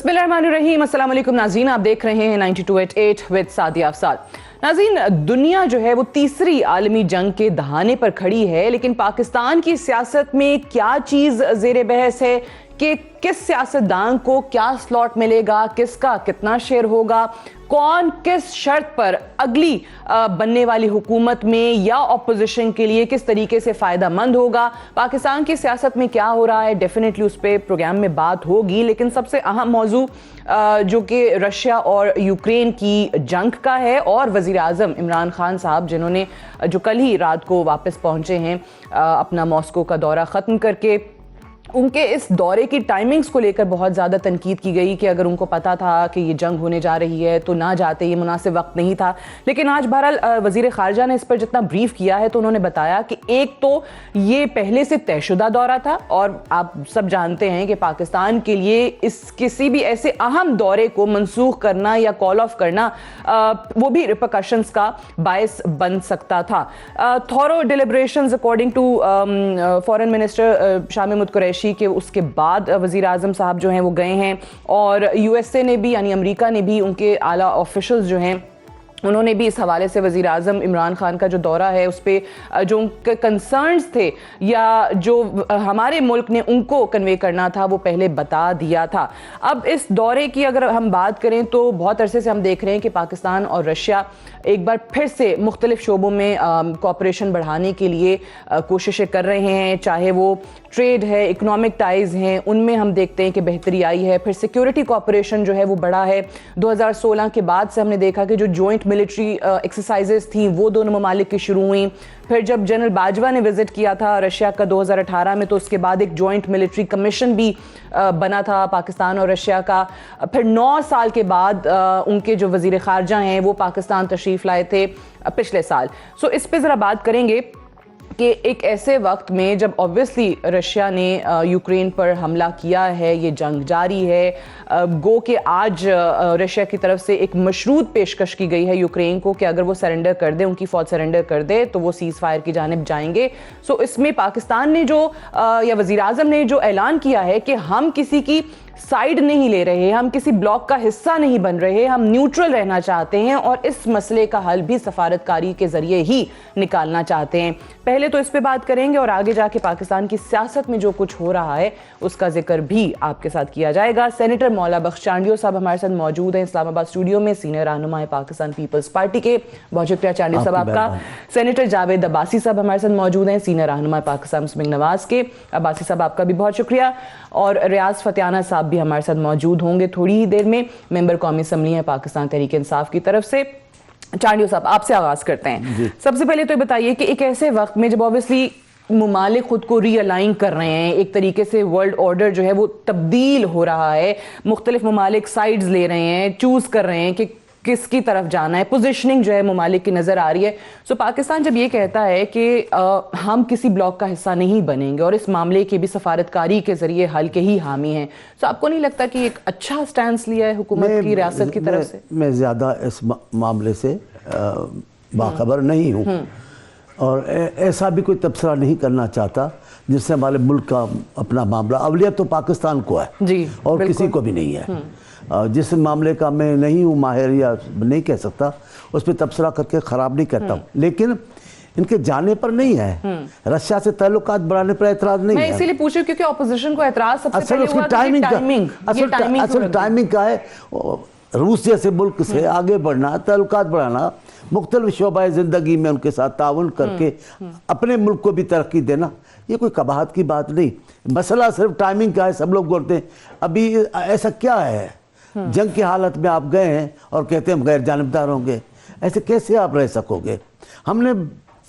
बिस्मिल्लाहिर्रहमानिर्रहीम, अस्सलाम वालेकुम नाज़रीन, आप देख रहे हैं 92.8 विद सादिया अफसार। नाज़रीन, दुनिया जो है वो तीसरी आलमी जंग के दहाने पर खड़ी है, लेकिन पाकिस्तान की सियासत में क्या चीज़ ज़ेरे बहस है कि किस सियासतदान को क्या स्लॉट मिलेगा, किसका कितना शेयर होगा, कौन किस शर्त पर अगली बनने वाली हुकूमत में या ऑपोजिशन के लिए किस तरीके से फ़ायदा मंद होगा, पाकिस्तान की सियासत में क्या हो रहा है, डेफिनेटली उस पर प्रोग्राम में बात होगी। लेकिन सबसे अहम मौजू जो कि रशिया और यूक्रेन की जंग का है, और वज़ीर आज़म इमरान खान साहब जिन्होंने जो कल ही रात को वापस पहुँचे हैं अपना मॉस्को का दौरा ख़त्म करके, उनके इस दौरे की टाइमिंग्स को लेकर बहुत ज़्यादा तनकीद की गई कि अगर उनको पता था कि ये जंग होने जा रही है तो ना जाते, ये मुनासिब वक्त नहीं था। लेकिन आज बहरहाल वज़ीर ख़ारजा ने इस पर जितना ब्रीफ किया है तो उन्होंने बताया कि एक तो ये पहले से तयशुदा दौरा था, और आप सब जानते हैं कि पाकिस्तान के लिए इस किसी भी ऐसे अहम दौरे को मनसूख करना या कॉल ऑफ करना वो भी रिपरकशंस का बायस बन सकता था। Thorough deliberations according to foreign minister Shah Mahmood Qureshi के उसके बाद वज़ीर आज़म साहब जो हैं वो गए हैं, और यूएसए ने भी यानी अमेरिका ने भी उनके आला ऑफिशियल्स जो हैं उन्होंने भी इस हवाले से वज़ीर आज़म इमरान खान का जो दौरा है उस पर जो उनके कंसर्न्स थे या जो हमारे मुल्क ने उनको कन्वे करना था वो पहले बता दिया था। अब इस दौरे की अगर हम बात करें तो बहुत अरसे से हम देख रहे हैं कि पाकिस्तान और रशिया एक बार फिर से मुख्तलिफ शोबों में कोऑपरेशन बढ़ाने के लिए कोशिशें कर रहे हैं, चाहे वो ट्रेड है, इकोनॉमिक टाइज़ हैं, उनमें हम देखते हैं कि बेहतरी आई है। फिर सिक्योरिटी कोऑपरेशन जो है वो बढ़ा है। 2016 के बाद से हमने देखा कि जो जॉइंट मिलिट्री एक्सरसाइजेस थी वो दोनों ममालिक की शुरू हुई। फिर जब जनरल बाजवा ने विजिट किया था रशिया का 2018 में, तो उसके बाद एक जॉइंट मिलिट्री कमीशन भी बना था पाकिस्तान और रशिया का। फिर 9 साल के बाद उनके जो वज़ीर ख़ारजा हैं वो पाकिस्तान तशरीफ़ लाए थे पिछले साल। सो इस पर ज़रा बात करेंगे कि एक ऐसे वक्त में जब ऑब्वियसली रशिया ने यूक्रेन पर हमला किया है, ये जंग जारी है, गो कि आज रशिया की तरफ से एक मशरूत पेशकश की गई है यूक्रेन को कि अगर वो सरेंडर कर दे, उनकी फ़ौज सरेंडर कर दे तो वो सीज़ फायर की जानिब जाएंगे। सो इसमें पाकिस्तान ने जो या वज़ीर आज़म ने जो ऐलान किया है कि हम किसी की साइड नहीं ले रहे, हम किसी ब्लॉक का हिस्सा नहीं बन रहे, हम न्यूट्रल रहना चाहते हैं और इस मसले का हल भी सफारतकारी के जरिए ही निकालना चाहते हैं। पहले तो इस पे बात करेंगे और आगे जाके पाकिस्तान की सियासत में जो कुछ हो रहा है उसका जिक्र भी आपके साथ किया जाएगा। सेनेटर मौला बख्श चांडियो साहब हमारे साथ मौजूद हैं इस्लामाबाद स्टूडियो में, सीनियर रहनुमा है पाकिस्तान पीपल्स पार्टी के। बहुत शुक्रिया चांडियो साहब आपका। सेनेटर जावेद अब्बासी साहब हमारे साथ मौजूद हैं, सीनियर रहनुमा पाकिस्तान मुस्लिम नवाज के। अब्बासी साहब आपका भी बहुत शुक्रिया। और रियाज फतियाना साहब भी हमारे साथ मौजूद होंगे थोड़ी ही देर में, मेंबर कौमी असम्बली है पाकिस्तान तहरीक इंसाफ की तरफ से। चांडियो साहब आपसे आगाज करते हैं। सबसे पहले तो बताइए कि एक ऐसे वक्त में जब ऑब्वियसली मुमालिक खुद को रीअलाइन कर रहे हैं, एक तरीके से वर्ल्ड ऑर्डर जो है वो तब्दील हो रहा है, मुख्तलिफ मुमालिक साइड्स ले रहे हैं, चूज कर रहे हैं कि किसकी तरफ जाना है, पोजीशनिंग जो है मुमालिक की नज़र आ रही है। सो पाकिस्तान जब ये कहता है कि हम किसी ब्लॉक का हिस्सा नहीं बनेंगे और इस मामले के भी सफारतकारी के जरिए हल के ही हामी हैं, तो आपको नहीं लगता कि एक अच्छा स्टैंड लिया है हुकूमत की रियासत की तरफ से? मैं ज़्यादा इस मामले से बाखबर नहीं हूँ और ऐसा भी कोई तबसरा नहीं करना चाहता जिससे हमारे मुल्क का अपना मामला, अवलियत तो पाकिस्तान को है जी, और किसी को भी नहीं है। जिस मामले का मैं नहीं हूँ माहिर या नहीं कह सकता, उस पर तबसरा करके ख़राब नहीं करता हूँ, लेकिन इनके जाने पर नहीं है, रशिया से ताल्लुकात बढ़ाने पर एतराज़ नहीं है। मैं इसीलिए पूछ रही हूँ क्योंकि ऑपोजिशन को एतराज़ सबसे पहले हुआ कि टाइमिंग का है। रूस जैसे मुल्क से आगे बढ़ना, ताल्लुकात बढ़ाना, मुख्तलिफ शोबाए ज़िंदगी में उनके साथ ताउन करके अपने मुल्क को भी तरक्की देना, ये कोई कबाहत की बात नहीं। मसला सिर्फ टाइमिंग का है। सब लोग बोलते हैं अभी ऐसा क्या है, जंग की हालत में आप गए हैं और कहते हैं हम गैर जानिबदार होंगे, ऐसे कैसे आप रह सकोगे? हमने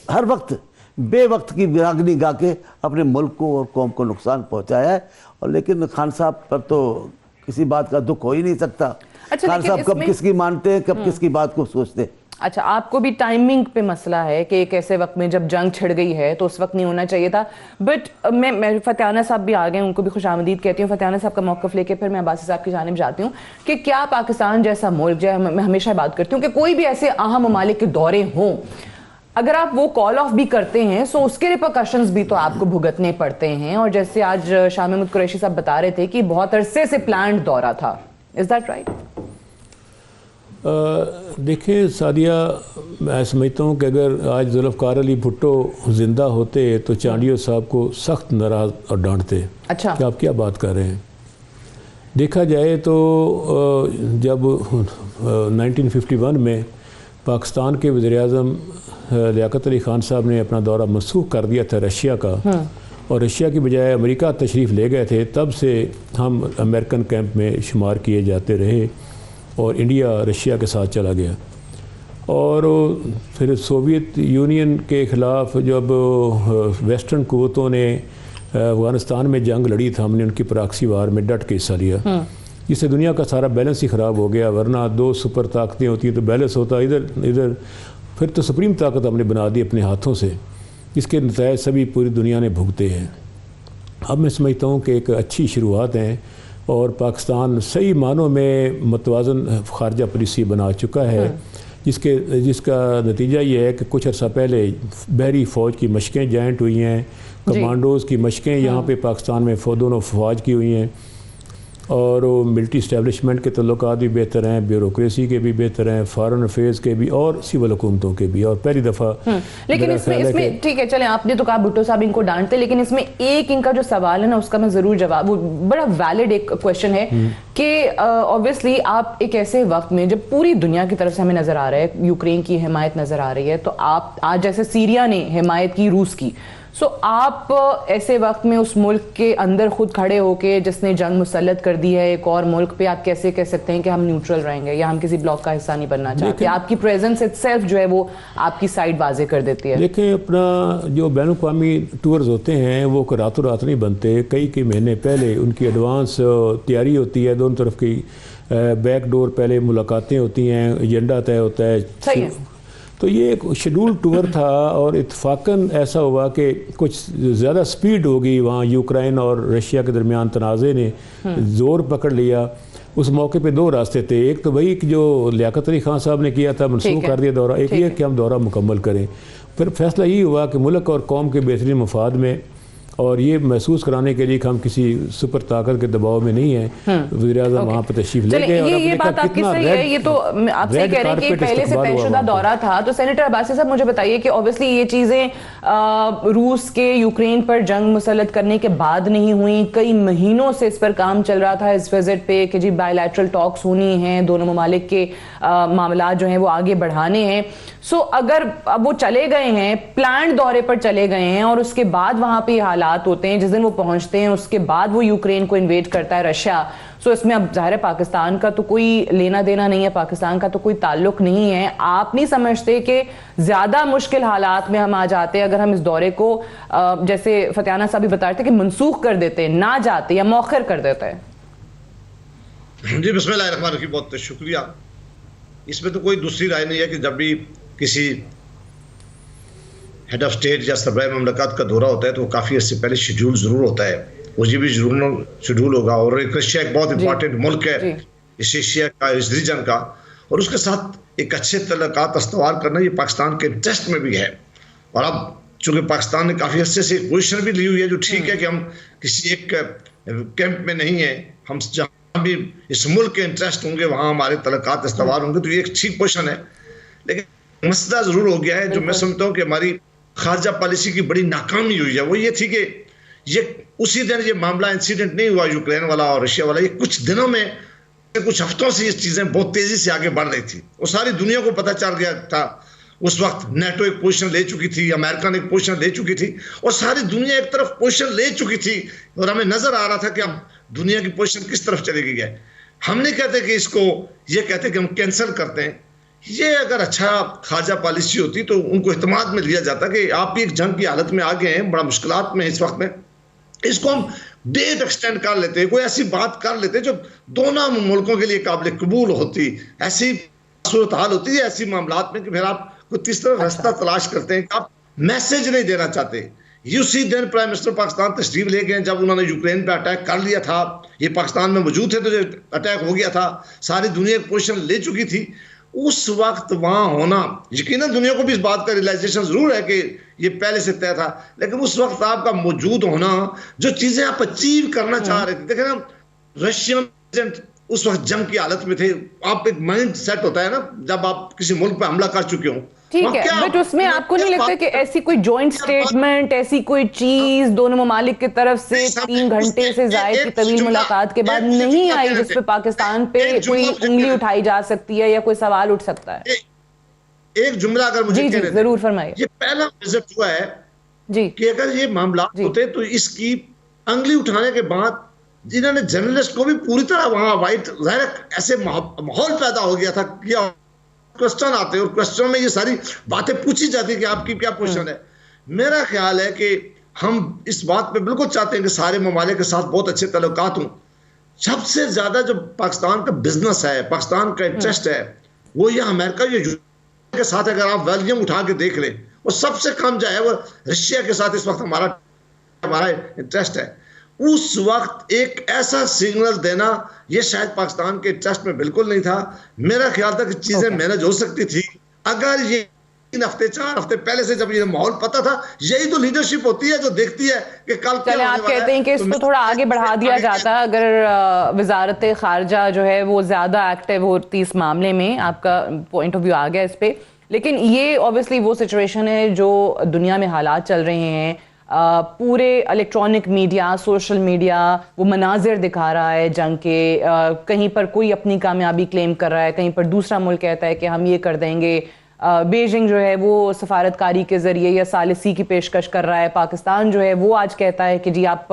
हर वक्त बेवक्त की रागनी गा के अपने मुल्क को और कौम को नुकसान पहुंचाया है, और लेकिन खान साहब पर तो किसी बात का दुख हो ही नहीं सकता। अच्छा, खान साहब कब किसकी मानते हैं, कब किसकी बात को सोचते हैं। अच्छा, आपको भी टाइमिंग पे मसला है कि एक ऐसे वक्त में जब जंग छिड़ गई है तो उस वक्त नहीं होना चाहिए था। बट मैं फतियाना साहब भी आ गए, उनको भी खुशामदीद कहती हूँ। फतियाना साहब का मौक़िफ़ लेके फिर मैं अब्बासी साहब की जानिब जाती हूँ कि क्या पाकिस्तान जैसा मुल्क, जो मैं हमेशा बात करती हूँ कि कोई भी ऐसे अहम ममालिक के दौरे हों, अगर आप वो कॉल ऑफ भी करते हैं सो उसके रिपरकशंस भी तो आपको भुगतने पड़ते हैं। और जैसे आज शाह महमूद कुरैशी साहब बता रहे थे कि बहुत अरसे से प्लान्ड दौरा था, इज दैट राइट? देखिए सादिया, मैं समझता हूँ कि अगर आज जुल्फ़कार अली भुट्टो ज़िंदा होते तो चांडियो साहब को सख्त नाराज़ और डांटते। अच्छा, कि आप क्या बात कर रहे हैं। देखा जाए तो जब 1951 में पाकिस्तान के वज़ीर-ए-आज़म लियाकत अली ख़ान साहब ने अपना दौरा मनसूख कर दिया था रशिया का, और रशिया की बजाय अमेरिका तशरीफ़ ले गए थे, तब से हम अमेरिकन कैंप में शुमार किए जाते रहे और इंडिया रशिया के साथ चला गया। और फिर सोवियत यूनियन के ख़िलाफ़ जब वेस्टर्न क़ुव्वतों ने अफ़गानिस्तान में जंग लड़ी था, हमने उनकी प्रॉक्सी वार में डट के हिस्सा लिया, जिससे दुनिया का सारा बैलेंस ही ख़राब हो गया। वरना दो सुपर ताकतें होती हैं तो बैलेंस होता इधर, फिर तो सुप्रीम ताकत हमने बना दी अपने हाथों से, इसके नतीजे सभी पूरी दुनिया ने भुगते हैं। अब मैं समझता हूँ कि एक अच्छी शुरुआत है और पाकिस्तान सही मानों में मुतवाज़न ख़ारजा पॉलिसी बना चुका है, जिसका नतीजा ये है कि कुछ अर्सा पहले बहरी फ़ौज की मशक़ें जॉइंट हुई हैं, कमांडोज़ की मशक़ें यहाँ पे पाकिस्तान में दोनों फ़ौज की हुई हैं, और मिलिट्री इस्टेब्लिशमेंट के तल्लुकात भी बेहतर हैं, ब्यूरोक्रेसी के भी बेहतर हैं, फॉरेन अफेयर्स के भी और सिविल हुकूमतों के भी। और पहली दफ़ा लेकिन इसमें ठीक है, चले आपने तो कहा भुट्टो साहब इनको डांटते, लेकिन इसमें एक इनका जो सवाल है ना उसका मैं ज़रूर जवाब, वो बड़ा वैलिड एक क्वेश्चन है कि ऑब्वियसली आप एक ऐसे वक्त में जब पूरी दुनिया की तरफ से हमें नज़र आ रहा है, यूक्रेन की हिमायत नज़र आ रही है, तो आप आज जैसे सीरिया ने हिमायत की रूस की, सो आप ऐसे वक्त में उस मुल्क के अंदर खुद खड़े होके जिसने जंग मुसल्लत कर दी है एक और मुल्क पे, आप कैसे कह सकते हैं कि हम न्यूट्रल रहेंगे या हम किसी ब्लॉक का हिस्सा नहीं बनना चाहते? आपकी प्रेजेंस इटसेल्फ जो है वो आपकी साइड वाजे कर देती है। देखिए, अपना जो बैनुल-अक़वामी टूर्स होते हैं वो रातों रात नहीं बनते, कई महीने पहले उनकी एडवांस तैयारी होती है, दोनों तरफ की बैकडोर पहले मुलाकातें होती हैं, एजेंडा तय होता है। सही है। तो ये एक शेड्यूल टूर था और इत्फाकन ऐसा हुआ कि कुछ ज़्यादा स्पीड हो गई वहाँ, यूक्रेन और रशिया के दरमियान तनाज़े ने ज़ोर पकड़ लिया। उस मौके पे दो रास्ते थे, एक तो वही जो लियाकत अली ख़ान साहब ने किया था, मनसूख कर दिया दौरा, एक ये कि हम दौरा मुकम्मल करें। फिर फैसला ये हुआ कि मुल्क और कौम के बेहतरीन मफाद में और ये महसूस कराने के लिए कि हम किसी सुपर ताकत के दबाव में नहीं है, वज़ीर-ए-आज़म वहाँ पर तशरीफ ले गए। और ये बात आपकी सही है, ये तो आपसे कह रहे हैं कि पहले से तयशुदा दौरा था। तो सेनेटर अब्बासी साहब मुझे बताइए कि ऑब्वियसली ये चीज़ें रूस के यूक्रेन पर जंग मुसल्लत करने के बाद नहीं हुई, कई महीनों से इस पर काम चल रहा था इस विजिट पे कि जी बायलैटरल टॉक्स होनी है, दोनों ममालिक के मामला जो हैं वो आगे बढ़ाने हैं। सो अगर अब वो चले गए हैं, प्लान दौरे पर चले गए हैं और उसके बाद वहाँ पे हालात होते हैं, जिस दिन वो पहुँचते हैं उसके बाद वो यूक्रेन को इन्वेड करता है रशिया, सो इसमें अब ज़ाहिर है पाकिस्तान का तो कोई लेना देना नहीं है, पाकिस्तान का तो कोई ताल्लुक नहीं है। आप नहीं समझते कि ज़्यादा मुश्किल हालात में हम आ जाते अगर हम इस दौरे को जैसे फतियाना साहब भी बता रहे थे कि मनसूख कर देते, ना जाते या मौखर कर देते हैं? जी बिस्मिल्लाहिर्रहमानिर्रहीम, बहुत शुक्रिया। इसमें तो कोई दूसरी राय नहीं है कि जब भी किसी हेड ऑफ स्टेट या सरबराह ममलकत का दौरा होता है तो काफ़ी अर्से पहले शेड्यूल ज़रूर होता है, वो ये भी शेड्यूल होगा। और रशिया एक बहुत इंपॉर्टेंट मुल्क है इस एशिया का, इस रीजन का, और उसके साथ एक अच्छे तल्लुकात इस्तवार करना ये पाकिस्तान के इंटरेस्ट में भी है। और अब चूँकि पाकिस्तान ने काफ़ी अर्से से पोजीशन भी ली हुई है जो ठीक है कि हम किसी एक कैंप में नहीं है, हम जहाँ भी इस मुल्क के इंटरेस्ट होंगे वहाँ हमारे तल्लुकात इस्तवार होंगे, तो ये एक ठीक पोजीशन है। लेकिन मसला ज़रूर हो गया है जो मैं समझता हूँ कि हमारी खारजा पॉलिसी की बड़ी नाकामी हुई है, वो ये थी कि ये उसी दिन ये मामला इंसिडेंट नहीं हुआ यूक्रेन वाला और रशिया वाला, ये कुछ दिनों में, कुछ हफ्तों से ये चीज़ें बहुत तेज़ी से आगे बढ़ रही थी। वो सारी दुनिया को पता चल गया था। उस वक्त नेटो एक पोजीशन ले चुकी थी, अमेरिका ने एक पोजीशन ले चुकी थी और सारी दुनिया एक तरफ पोजीशन ले चुकी थी और हमें नज़र आ रहा था कि हम दुनिया की पोजीशन किस तरफ चली गई है। हम नहीं कहते कि इसको, ये कहते कि हम कैंसिल करते हैं। ये अगर अच्छा खारजा पॉलिसी होती तो उनको इत्मीनान में लिया जाता कि आप भी एक जंग की हालत में आ गए हैं, बड़ा मुश्किलात में इस वक्त में, इसको हम डेट एक्सटेंड कर लेते, कोई ऐसी बात कर लेते जो दोनों मुल्कों के लिए काबिल कबूल होती। ऐसी सूरत हाल होती है ऐसी मामलात में कि फिर आप कोई तीसरा रास्ता तलाश करते हैं कि आप मैसेज नहीं देना चाहते। ये उसी दिन प्राइम मिनिस्टर पाकिस्तान तशरीफ ले गए जब उन्होंने यूक्रेन पे अटैक कर लिया था। ये पाकिस्तान में मौजूद थे तो जो अटैक हो गया था, सारी दुनिया एक पोजीशन ले चुकी थी। उस वक्त वहाँ होना, यकीनन दुनिया को भी इस बात का रियलाइजेशन ज़रूर है कि ये पहले से तय था, लेकिन उस वक्त आपका मौजूद होना, जो चीज़ें आप अचीव करना चाह रहे थे, देखें ना, रशियन उस वक्त जंग की हालत में थे। आप एक माइंड सेट होता है ना जब आप किसी मुल्क पे हमला कर चुके हो, ठीक है, बट उसमें आपको नहीं लगता कि ऐसी कोई जॉइंट स्टेटमेंट, ऐसी कोई चीज दोनों ममालिक की तरफ से 3 घंटे से ज्यादा की तवील मुलाकात के बाद नहीं आई जिस पे पाकिस्तान पे कोई उंगली उठाई जा सकती है या कोई सवाल उठ सकता है? एक जुमला अगर मुझे जी जरूर फरमाइए। ये पहला विजिट हुआ है जी कि अगर ये मामला होते तो इसकी अंगली उठाने के बाद जिन्होंने जर्नलिस्ट को भी पूरी तरह वहां वाइट ऐसे माहौल पैदा हो गया था कि क्वेश्चन आते और क्वेश्चन में ये सारी बातें पूछी जाती कि आपकी क्या पोजीशन है। मेरा ख्याल है कि हम इस बात पे बिल्कुल चाहते हैं कि सारे ममालिक के साथ बहुत अच्छे ताल्लुकात हों। सबसे ज्यादा जो पाकिस्तान का बिजनेस है, पाकिस्तान का इंटरेस्ट है, वो ये अमेरिका के साथ अगर आप वॉल्यूम उठा के देख लें, वो सबसे कम जो है वो रशिया के साथ इस वक्त हमारा इंटरेस्ट है। उस वक्त एक ऐसा सिग्नल देना ये शायद पाकिस्तान के इंटरेस्ट में बिल्कुल नहीं था। मेरा ख्याल था कि चीजें मैनेज हो सकती थी अगर ये 3 हफ्ते 4 हफ्ते पहले से जब ये माहौल पता था। यही तो लीडरशिप होती है जो देखती है कि कल क्या होने वाला है। आप कहते हैं कि इसको थोड़ा आगे बढ़ा दिया जाता अगर वजारत खारजा जो है वो ज्यादा एक्टिव होती इस मामले में। आपका पॉइंट ऑफ व्यू आ गया इस पे, लेकिन ये ऑब्वियसली वो सिचुएशन है जो दुनिया में हालात चल रहे हैं। पूरे इलेक्ट्रॉनिक मीडिया, सोशल मीडिया वो मनाजिर दिखा रहा है जंग के। कहीं पर कोई अपनी कामयाबी क्लेम कर रहा है, कहीं पर दूसरा मुल्क कहता है कि हम ये कर देंगे। बीजिंग जो है वो सफारतकारी के ज़रिए या सालिसी की पेशकश कर रहा है। पाकिस्तान जो है वो आज कहता है कि जी आप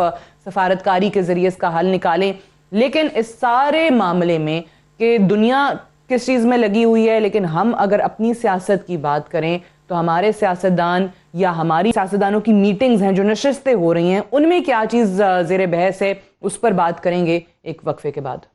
सफारतकारी के ज़रिए इसका हल निकालें। लेकिन इस सारे मामले में कि दुनिया किस चीज़ में लगी हुई है, लेकिन हम अगर अपनी सियासत की बात करें तो हमारे सियासतदान या हमारी सियासतदानों की मीटिंग्स हैं जो नशिस्तें हो रही हैं, उनमें क्या चीज़ ज़ेर बहस है, उस पर बात करेंगे एक वक्फे के बाद।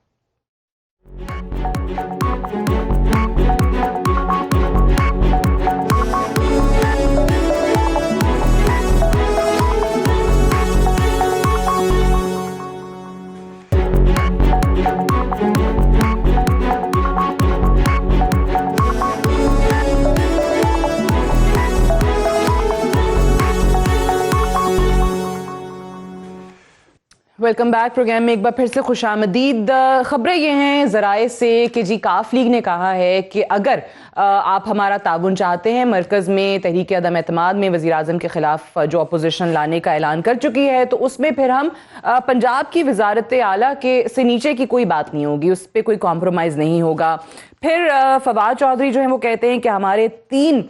Welcome back. प्रोग्राम में एक बार फिर से खुशामदीद। खबरें ये हैं ज़राए से कि जी काफ लीग ने कहा है कि अगर आप हमारा ताउन चाहते हैं, मरकज़ में तहरीक अदम एतमाद में वज़ीर आज़म के ख़िलाफ़ जो अपोजिशन लाने का ऐलान कर चुकी है, तो उसमें फिर हम पंजाब की वज़ारत आला के से नीचे की कोई बात नहीं होगी, उस पर कोई कॉम्प्रोमाइज़ नहीं होगा। फिर फवाद चौधरी जो हैं वो कहते हैं कि हमारे 3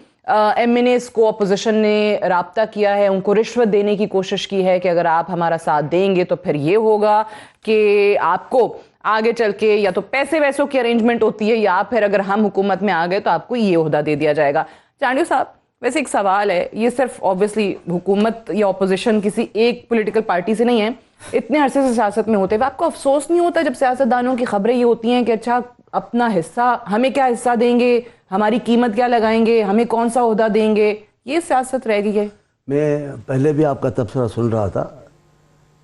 MNAs को अपोजिशन ने राब्ता किया है, उनको रिश्वत देने की कोशिश की है कि अगर आप हमारा साथ देंगे तो फिर ये होगा कि आपको आगे चल के या तो पैसे वैसों की अरेंजमेंट होती है या फिर अगर हम हुकूमत में आ गए तो आपको ये ओहदा दे दिया जाएगा। चांडियो साहब, वैसे एक सवाल है, ये सिर्फ ऑब्वियसली हुकूमत या अपोजिशन किसी एक पॉलिटिकल पार्टी से नहीं है, इतने अरसे से सियासत में होते हुए आपको अफसोस नहीं होता जब सियासतदानों की खबरें ये होती हैं कि अच्छा अपना हिस्सा, हमें क्या हिस्सा देंगे, हमारी कीमत क्या लगाएंगे, हमें कौन सा ओहदा देंगे, ये सियासत रह गई है? मैं पहले भी आपका तबसरा सुन रहा था,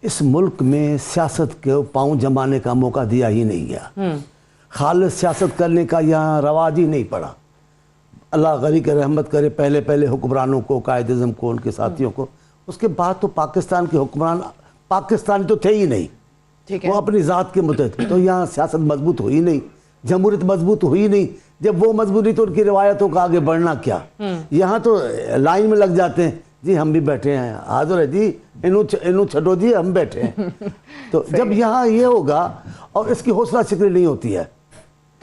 इस मुल्क में सियासत के पाँव जमाने का मौका दिया ही नहीं गया। खालिस सियासत करने का यहाँ रवाज ही नहीं पड़ा। अल्लाह गनी के रहमत करे, पहले पहले हुक्मरानों को, कायद-ए-आज़म को, उनके साथियों को, उसके बाद तो पाकिस्तान के हुक्मरान पाकिस्तानी तो थे ही नहीं, वो अपनी ज़ात के मुतहद। तो यहाँ सियासत मजबूत हुई नहीं, जमहूरियत मजबूत हुई नहीं। जब वो मजबूती तो उनकी रिवायतों का आगे बढ़ना क्या। यहाँ तो लाइन में लग जाते हैं, जी हम भी बैठे हैं, हाजिर है जी, इनू छठो जी हम बैठे हैं। तो जब यहाँ ये होगा और इसकी हौसला शिकरी नहीं होती है,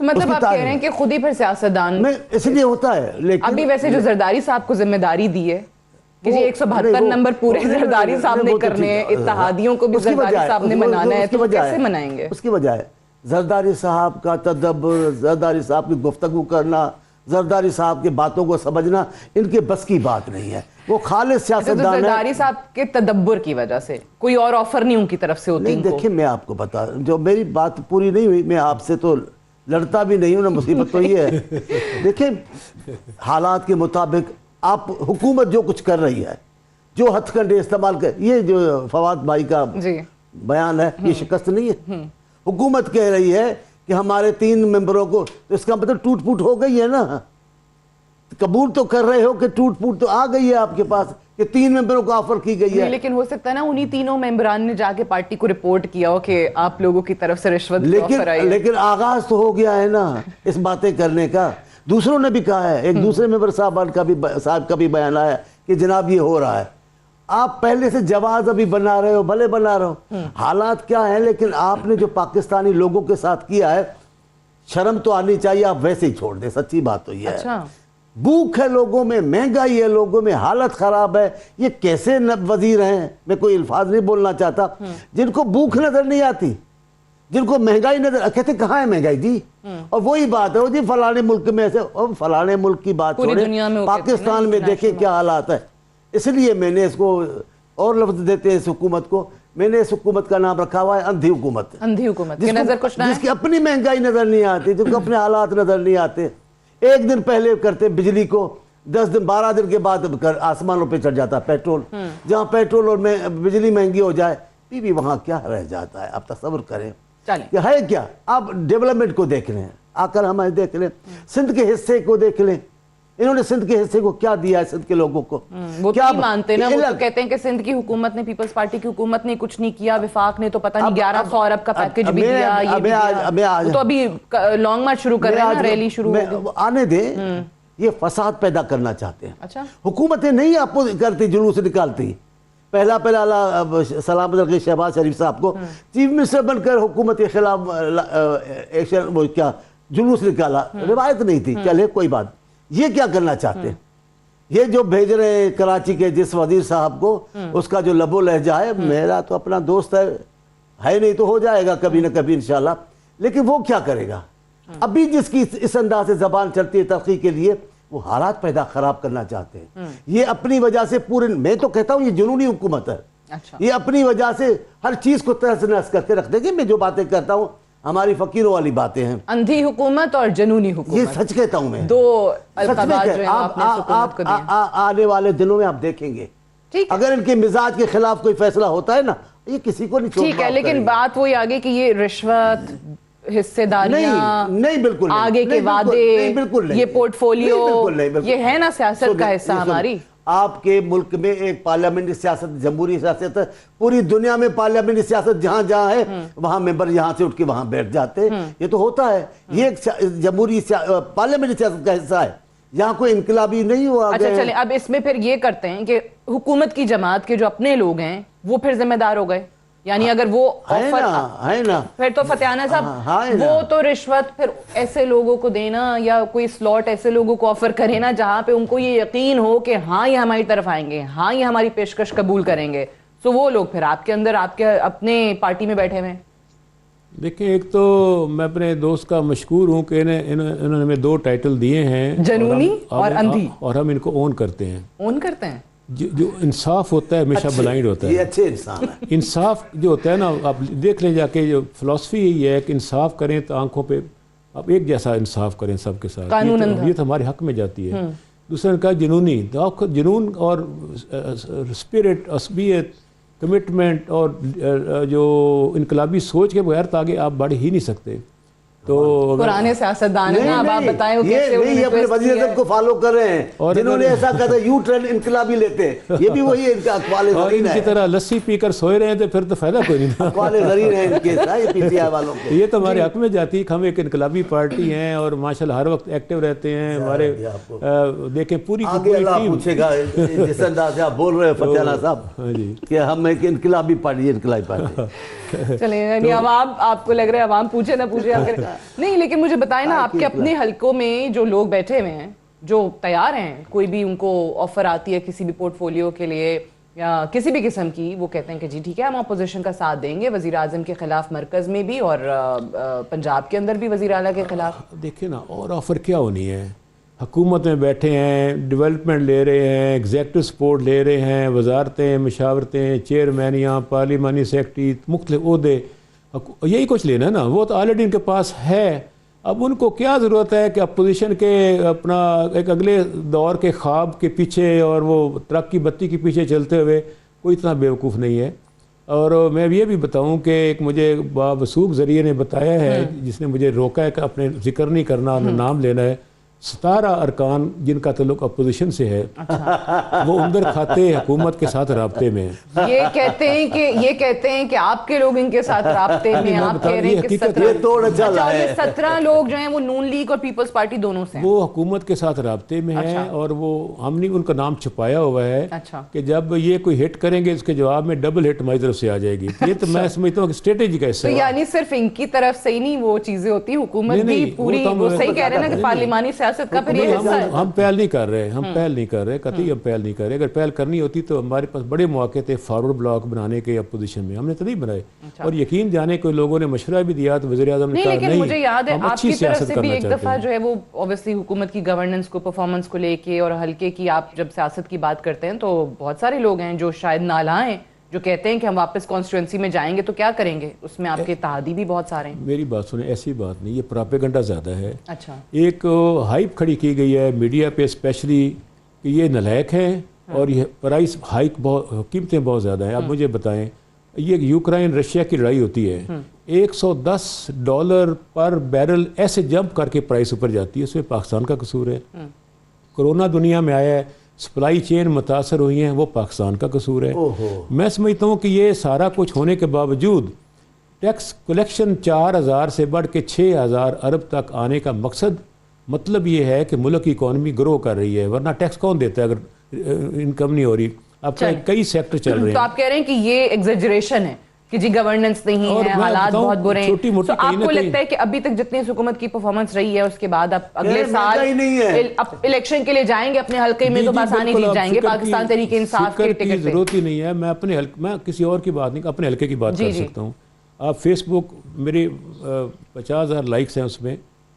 तो मतलब आप कह रहे हैं कि खुद ही फिर सियासतदान में इसलिए होता है। लेकिन अभी वैसे जो जरदारी साहब को जिम्मेदारी दी है कि जी 172 नंबर पूरे जरदारी साहब ने करने हैं, इत्तेहादियों को भी जरदारी साहब ने मनाना है, तो कैसे मनाएंगे? उसकी वजह है जरदारी साहब का तदब्बुर, जरदारी साहब की गुफ्तगू करना, जरदारी साहब की बातों को समझना इनके बस की बात नहीं है। वो खालिस सियासतदान है। जरदारी साहब के तदब्बुर की वजह से कोई और ऑफर नहीं उनकी तरफ से होती। नहीं, देखिए मैं आपको बता, जो मेरी बात पूरी नहीं हुई, मैं आपसे तो लड़ता भी नहीं हूँ ना, मुसीबत तो ये है। देखिए हालात के मुताबिक आप हुकूमत जो कुछ कर रही है, जो हथकंडे इस्तेमाल कर, ये जो फवाद भाई का बयान है ये शिकस्त नहीं है। हुकूमत कह रही है कि हमारे 3 मेंबरों को, तो इसका मतलब टूट फूट हो गई है ना। कबूल तो कर रहे हो कि टूट फूट तो आ गई है आपके पास कि 3 मेंबरों को ऑफर की गई है। लेकिन हो सकता है ना उन्हीं तीनों मेंबरान ने जाके पार्टी को रिपोर्ट किया हो कि आप लोगों की तरफ से रिश्वत की ऑफर आई है। लेकिन आगाज तो हो गया है ना इस बातें करने का। दूसरों ने भी कहा है, एक दूसरे मेंबर साहब का भी बयान आया कि जनाब ये हो रहा है। आप पहले से जवाब अभी बना रहे हो, भले बना रहे हो, हालात क्या है, लेकिन आपने जो पाकिस्तानी लोगों के साथ किया है, शर्म तो आनी चाहिए। आप वैसे ही छोड़ दे, सच्ची बात तो ये है। अच्छा। भूख है लोगों में, महंगाई है लोगों में, हालत खराब है। ये कैसे वजीर हैं, मैं कोई अल्फाज नहीं बोलना चाहता, जिनको भूख नजर नहीं आती, जिनको महंगाई नजर, कहते कहाँ है महंगाई जी। और वही बात है वो जी फलाने मुल्क में ऐसे, और फलाने मुल्क की बात छोड़े, पाकिस्तान में देखे क्या हालात है। इसलिए मैंने इसको और लफ्ज देते हैं इस हुकूमत को, मैंने इस हुकूमत का नाम रखा हुआ है अंधी हुकूमत। अंधी हुकूमत की नजर कुछ ना है, जिसकी अपनी महंगाई नजर नहीं आती, जिनको अपने हालात नजर नहीं आते। एक दिन पहले करते बिजली को, 10 दिन 12 दिन के बाद आसमानों पे चढ़ जाता पेट्रोल। जहाँ पेट्रोल और बिजली महंगी हो जाए, भी वहां क्या रह जाता है। आप तस्वर करें है क्या। आप डेवलपमेंट को देख लें, आकर हमारे देख लें, सिंध के हिस्से को देख लें, इन्होंने सिंध के हिस्से को क्या दिया है सिंध के लोगों को। वो क्या मानते ना, वो तो कहते हैं कि सिंध की हुकूमत ने, पीपल्स पार्टी की हुकूमत ने कुछ नहीं किया, विफाक ने तो पता नहीं 1100 अरब का पैकेज भी दिया, ये भी दिया। तो अभी लॉन्ग मार्च शुरू कर रहे हैं, रैली शुरू आने दे। ये फसाद पैदा करना चाहते हैं। अच्छा, हुकूमतें नहीं आपको करती, जुलूस निकालती। पहला सलामत रखे शहबाज शरीफ साहब को चीफ मिनिस्टर बनकर हुकूमत के खिलाफ एक्शन, वो क्या जुलूस निकाला, रिवायत नहीं थी। चले कोई बात, ये क्या करना चाहते हैं, ये जो भेज रहे हैं कराची के जिस वजीर साहब को, उसका जो लबो लहजा है, मेरा तो अपना दोस्त है नहीं तो हो जाएगा कभी ना कभी इंशाल्लाह। लेकिन वो क्या करेगा, अभी जिसकी इस अंदाज से जबान चलती है तरक्की के लिए, वो हालात पैदा खराब करना चाहते हैं। ये अपनी वजह से पूरे, मैं तो कहता हूँ ये जुनूनी हुकूमत है। अच्छा। ये अपनी वजह से हर चीज को तहस नहस करके रख देगी। मैं जो बातें करता हूँ हमारी फकीरों वाली बातें हैं। अंधी हुकूमत और जनूनी हुकूमत, ये सच कहता हूं मैं, दो अलकाबात जो हैं आपने आने वाले दिनों में आप देखेंगे, अगर इनके मिजाज के खिलाफ कोई फैसला होता है ना, ये किसी को नहीं छोड़ना। ठीक है, लेकिन बात वही आगे कि ये रिश्वत, हिस्सेदारियां, नहीं बिल्कुल नहीं, आगे के वादे, बिल्कुल नहीं, ये पोर्टफोलियो, ये है ना सियासत का हिस्सा हमारी। आपके मुल्क में एक पार्लियामेंट्री सियासत, जमहूरी सियासत है। पूरी दुनिया में पार्लियामेंट्री सियासत जहां जहां है, वहां मेंबर यहां से उठ के वहां बैठ जाते हैं। ये तो होता है, ये जमहूरी पार्लियामेंट्री सियासत का हिस्सा है। यहाँ कोई इनकलाबी नहीं हुआ। अच्छा चले, अब इसमें फिर ये करते हैं कि हुकूमत की जमात के जो अपने लोग हैं वो फिर जिम्मेदार हो गए, यानी अगर वो ऑफर है ना, फिर तो फतेहाना साहब वो तो रिश्वत फिर ऐसे लोगों को देना, या कोई स्लॉट ऐसे लोगों को ऑफर करे ना जहां पे उनको ये यकीन हो कि हाँ ये हमारी तरफ आएंगे, हाँ ये हमारी पेशकश कबूल करेंगे, तो वो लोग फिर आपके अंदर, आपके अपने पार्टी में बैठे हुए। देखिए, एक तो मैं अपने दोस्त का मशकूर हूँ कि इन्होंने हमें 2 टाइटल दिए हैं, जनूनी और अंधी, और हम इनको ओन करते हैं। ओन करते हैं। जो इंसाफ होता है हमेशा ब्लाइंड होता है। ये अच्छे इंसान है। इंसाफ जो होता है ना, आप देख लें जाके, जो फिलॉसफी यही है कि इंसाफ करें तो आंखों पे आप एक जैसा इंसाफ करें सबके साथ, ये तो हमारे हक में जाती है। दूसरा का जुनूनी, तो जुनून और स्पिरिट, असबियत, कमिटमेंट और जो इनकलाबी सोच के बगैर तो आगे आप बढ़ ही नहीं सकते। तो पुराने सियासतदान हैं, अब आप बताएं वो कैसे नहीं अपने वज़ीर आज़म को फॉलो कर रहे हैं, और जिन्होंने ऐसा कहा था यू टर्न इनकलाबी लेते हैं, ये भी वही इनका अक़वाले ज़रीन है। इनकी तरह लस्सी पीकर सोए रहे हैं तो फिर तो फायदा कोई नहीं। अक़वाले ज़रीन है इनके, ये पीटीआई वालों के। ये तो हमारे हक में जाती है। हम एक इनकलाबी पार्टी हैं और माशाल्लाह हर वक्त एक्टिव रहते हैं। हमारे देखें पूरी अल्लाह पूछेगा जिस अंदाज से आप बोल रहे हैं फतेहाना साहब कि हम एक इनकलाबी पार्टी, इनकलाबी पार्टी। चलिए, अवाम, आपको लग रहा है अवाम पूछे ना पूछे नहीं, लेकिन मुझे बताएं ना, आपके अपने हलकों में जो लोग बैठे हुए हैं, जो तैयार हैं, कोई भी उनको ऑफर आती है किसी भी पोर्टफोलियो के लिए या किसी भी किस्म की, वो कहते हैं कि जी ठीक है हम अपोजिशन का साथ देंगे, वज़ीर आज़म के खिलाफ मरकज़ में भी और पंजाब के अंदर भी वज़ीर आला के खिलाफ। देखिए ना, और ऑफर क्या होनी है, हुकूमत में बैठे हैं, डेवलपमेंट ले रहे हैं, एग्जेक्टिव सपोर्ट ले रहे हैं, वजारतें, मशावरतें, चेयरमैनियाँ, पार्लिमानी सेक्रेटरी, मुख्तलिफ ओहदे, यही कुछ लेना है ना, वो तो ऑलरेडी इनके पास है। अब उनको क्या ज़रूरत है कि अपोजिशन के अपना एक अगले दौर के ख्वाब के पीछे और वो ट्रक की बत्ती के पीछे चलते हुए कोई इतना बेवकूफ़ नहीं है। और मैं ये भी बताऊं कि एक मुझे बावसूख ज़रिए ने बताया है, जिसने मुझे रोका है कि अपने जिक्र नहीं करना, नाम लेना है, 17 अरकान जिनका ताल्लुक अपोजिशन से है, वो उमदर खाते हुकूमत के साथ राब्ते में है। ये कहते हैं कि आपके लोग इनके साथ राब्ते में, आप कह रहे हैं कि 17 लोग जो हैं वो नून लीग और पीपल्स पार्टी दोनों से हैं। वो हुकूमत के साथ राब्ते में है और वो हमने उनका नाम छुपाया हुआ है कि जब ये कोई हिट करेंगे इसके जवाब में डबल हिट हमारी तरफ से आ जाएगी। ये तो मैं समझता हूँ कि स्ट्रेटेजी का हिस्सा है। यानी सिर्फ इनकी तरफ से ही नहीं वो चीजें होती, हुकूमत भी पूरी, वो सही कह रहे हैं ना कि पार्लिमानी का फिर ये हम पहल नहीं कर रहे, कतई हम पहल नहीं कर रहे। अगर पहल करनी होती तो हमारे पास बड़े मौके थे फॉरवर्ड ब्लॉक बनाने के अपोजिशन में, हमने तो नहीं बनाए। और यकीन जाने कोई लोगों ने मशवरा भी दिया तो वज़ीर-ए-आज़म ने कहा नहीं, मुझे याद है आपकी तरफ से भी एक दफा हैं। जो है वो ऑब्वियसली हुकूमत की गवर्नेंस को, परफॉर्मेंस को लेके और हल्के की, आप जब सियासत की बात करते हैं तो बहुत सारे लोग हैं जो शायद नाला हैं, जो कहते हैं कि हम वापस कॉन्स्टिट्यूंसी में जाएंगे तो क्या करेंगे, उसमें आपके इत्तेहादी भी बहुत सारे हैं। मेरी बात सुने, ऐसी बात नहीं, ये प्रोपेगेंडा ज़्यादा है। अच्छा, एक हाइप खड़ी की गई है मीडिया पे स्पेशली कि ये नलायक है और ये प्राइस हाइक बहुत, कीमतें बहुत ज़्यादा हैं। अब मुझे बताएं, ये यूक्रेन रशिया की लड़ाई होती है, $110 पर बैरल ऐसे जंप करके प्राइस ऊपर जाती है, उसमें पाकिस्तान का कसूर है। कोरोना दुनिया में आया है, सप्लाई चेन मुतासर हुई हैं, वो पाकिस्तान का कसूर है। मैं समझता हूँ कि ये सारा कुछ होने के बावजूद टैक्स कलेक्शन 4000 से बढ़ के 6000 अरब तक आने का मकसद, मतलब ये है कि मुल्क की इकॉनमी ग्रो कर रही है, वरना टैक्स कौन देता है अगर इनकम नहीं हो रही। अब कई सेक्टर चल रहे हैं। तो आप कह रहे हैं कि ये एग्जेजरेशन है कि जी गवर्नेंस नहीं है, हालात बहुत बुरे हैं। तो आपको लगता है कि अभी तक जितनी हुकूमत की परफॉर्मेंस रही है उसके बाद आप अगले साल इलेक्शन के लिए जाएंगे अपने हल्के में तो आसानी जीत जाएंगे, पाकिस्तान तहरीक इंसाफ के टिकट पे? जरूरत ही नहीं है, मैं किसी और की बात नहीं, अपने हल्के की बात कर सकता हूँ। आप फेसबुक, मेरे 50,000 लाइक्स हैं उसमें,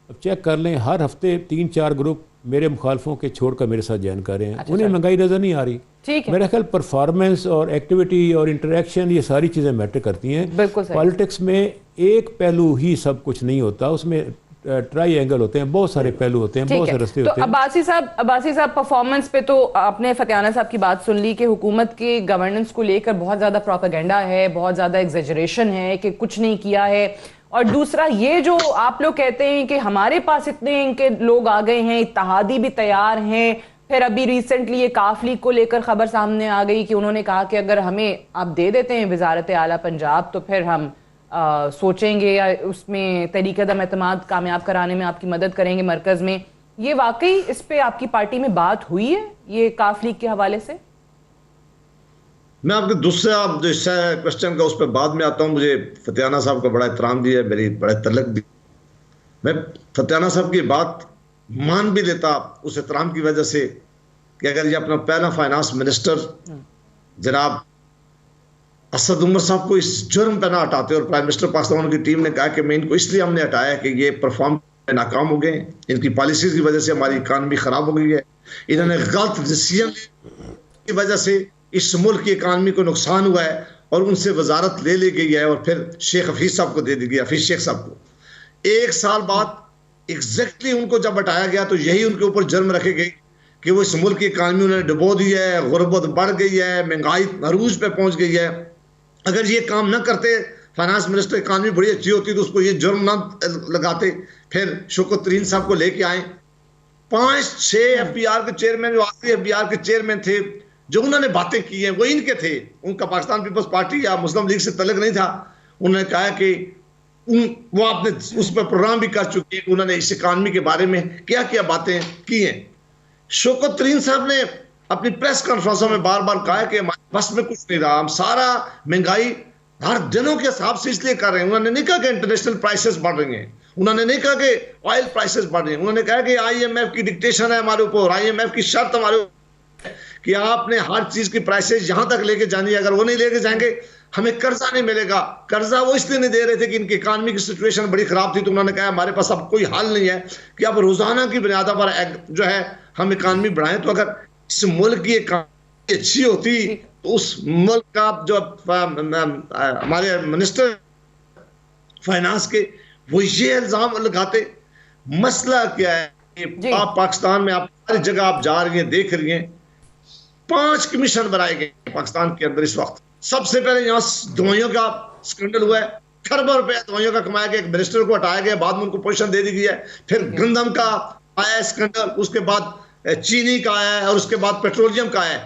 अब चेक कर लें, हर हफ्ते 3-4 ग्रुप मेरे मुखालफों के छोड़कर मेरे साथ ज्वाइन कर रहे हैं। उन्हें महंगाई नजर नहीं आ रही। मेरा ख्याल परफॉर्मेंस और एक्टिविटी और इंटरेक्शन, ये सारी चीज़ें मैटर करती हैं। पॉलिटिक्स में एक पहलू ही सब कुछ नहीं होता, उसमें ट्राई एंगल होते हैं, बहुत सारे पहलू होते हैं, बहुत सारे रास्ते होते हैं। अब्बासी साहब परफॉर्मेंस पे तो आपने फतियाना साहब की बात सुन ली कि हुकूमत के गवर्नेंस को लेकर बहुत ज़्यादा प्रोपेगेंडा है, बहुत ज़्यादा एग्जेजरेशन है कि कुछ नहीं किया है। और दूसरा ये जो आप लोग कहते हैं कि हमारे पास इतने इनके लोग आ गए हैं, इत्तेहादी भी तैयार हैं, फिर अभी रिसेंटली ये काफ लीग को लेकर खबर सामने आ गई कि उन्होंने कहा कि अगर हमें आप दे देते हैं वजारत आला पंजाब तो फिर हम सोचेंगे या उसमें तरीक़े-ए-दम एतमाद कामयाब कराने में आपकी मदद करेंगे मरकज़ में। ये वाकई इस पे आपकी पार्टी में बात हुई है ये काफ लीग के हवाले से? मैं आपके दूसरा जो हिस्सा है क्वेश्चन का उस पर बाद में आता हूँ। मुझे फतियाना साहब का बड़ा एहतराम भी है, मेरी बड़ा तल्लक भी। मैं फतियाना साहब की बात मान भी लेता उस एहतराम की वजह से कि अगर ये अपना पहला फाइनेंस मिनिस्टर जनाब असद उमर साहब को इस जुर्म पर ना हटाते, और प्राइम मिनिस्टर पाकिस्तान की टीम ने कहा कि मैं इनको इसलिए हमने हटाया कि ये परफॉर्म नाकाम हो गए, इनकी पॉलिसीज की वजह से हमारी इकानमी खराब हो गई है, इन्होंने गलत डिसीजन की वजह से इस मुल्क की इकानमी को नुकसान हुआ है, और उनसे वजारत ले ली गई है और फिर शेख हफीज साहब को दे दी गई, हफीज शेख साहब को। 1 साल बाद एग्जैक्टली उनको जब हटाया गया तो यही उनके ऊपर जुर्म रखे गए कि वो इस मुल्क की इकानमी उन्होंने डुबो दी है, गुर्बत बढ़ गई है, महंगाई अरूज पे पहुंच गई है। अगर ये काम ना करते, फाइनेंस मिनिस्टर, इकानमी बड़ी अच्छी होती तो उसको ये जुर्म ना लगाते। फिर शौकत तरीन साहब को लेके आए, 5-6 FBR के चेयरमैन, जो आखिरी FBR के चेयरमैन थे, जो उन्होंने बातें की हैं वो इनके थे। उनका पाकिस्तान पीपल्स पार्टी या मुस्लिम लीग से तल्लुक नहीं था। उन्होंने कहा कि वो आपने उस पर प्रोग्राम भी कर चुके हैं, उन्होंने इस इकानमी के बारे में क्या क्या बातें की हैं। शौकत तरीन साहब ने अपनी प्रेस कॉन्फ्रेंसों में बार बार कहा कि हमारे बस में कुछ नहीं रहा, हम सारा महंगाई हर दिनों के हिसाब से इसलिए कर रहे हैं। उन्होंने नहीं कहा कि इंटरनेशनल प्राइसेस बढ़ रही हैं, उन्होंने नहीं कहा कि ऑयल प्राइसेस बढ़ रही हैं, उन्होंने कहा कि IMF की डिक्टेशन है हमारे ऊपर, IMF की शर्त हमारे ऊपर कि आपने हर चीज की प्राइसेस यहां तक लेके जानी है, अगर वो नहीं लेके जाएंगे हमें कर्जा नहीं मिलेगा। कर्जा वो इसलिए नहीं दे रहे थे कि इनकी इकानमी की सिचुएशन बड़ी खराब थी, तो उन्होंने कहा हमारे पास अब कोई हल नहीं है कि अब रोजाना की बुनियाद पर जो है हम इकानमी बढ़ाएं। तो अगर इस मुल्क की इकानमी अच्छी होती तो उस मुल्क का जो हमारे मिनिस्टर फाइनेंस के वो ये इल्जाम लगाते। मसला क्या है, आप पाकिस्तान में आप हर जगह आप जा रही हैं, देख रही हैं, 5 कमीशन बनाए गए पाकिस्तान के अंदर इस वक्त। सबसे पहले यहाँ दवाइयों का स्कैंडल हुआ है, खरबों रुपया दवाइयों का कमाया गया, एक मिनिस्टर को हटाया गया, बाद में उनको पोजीशन दे दी गई है। फिर गंदम का आया स्कैंडल, उसके बाद चीनी का आया है और उसके बाद पेट्रोलियम का है।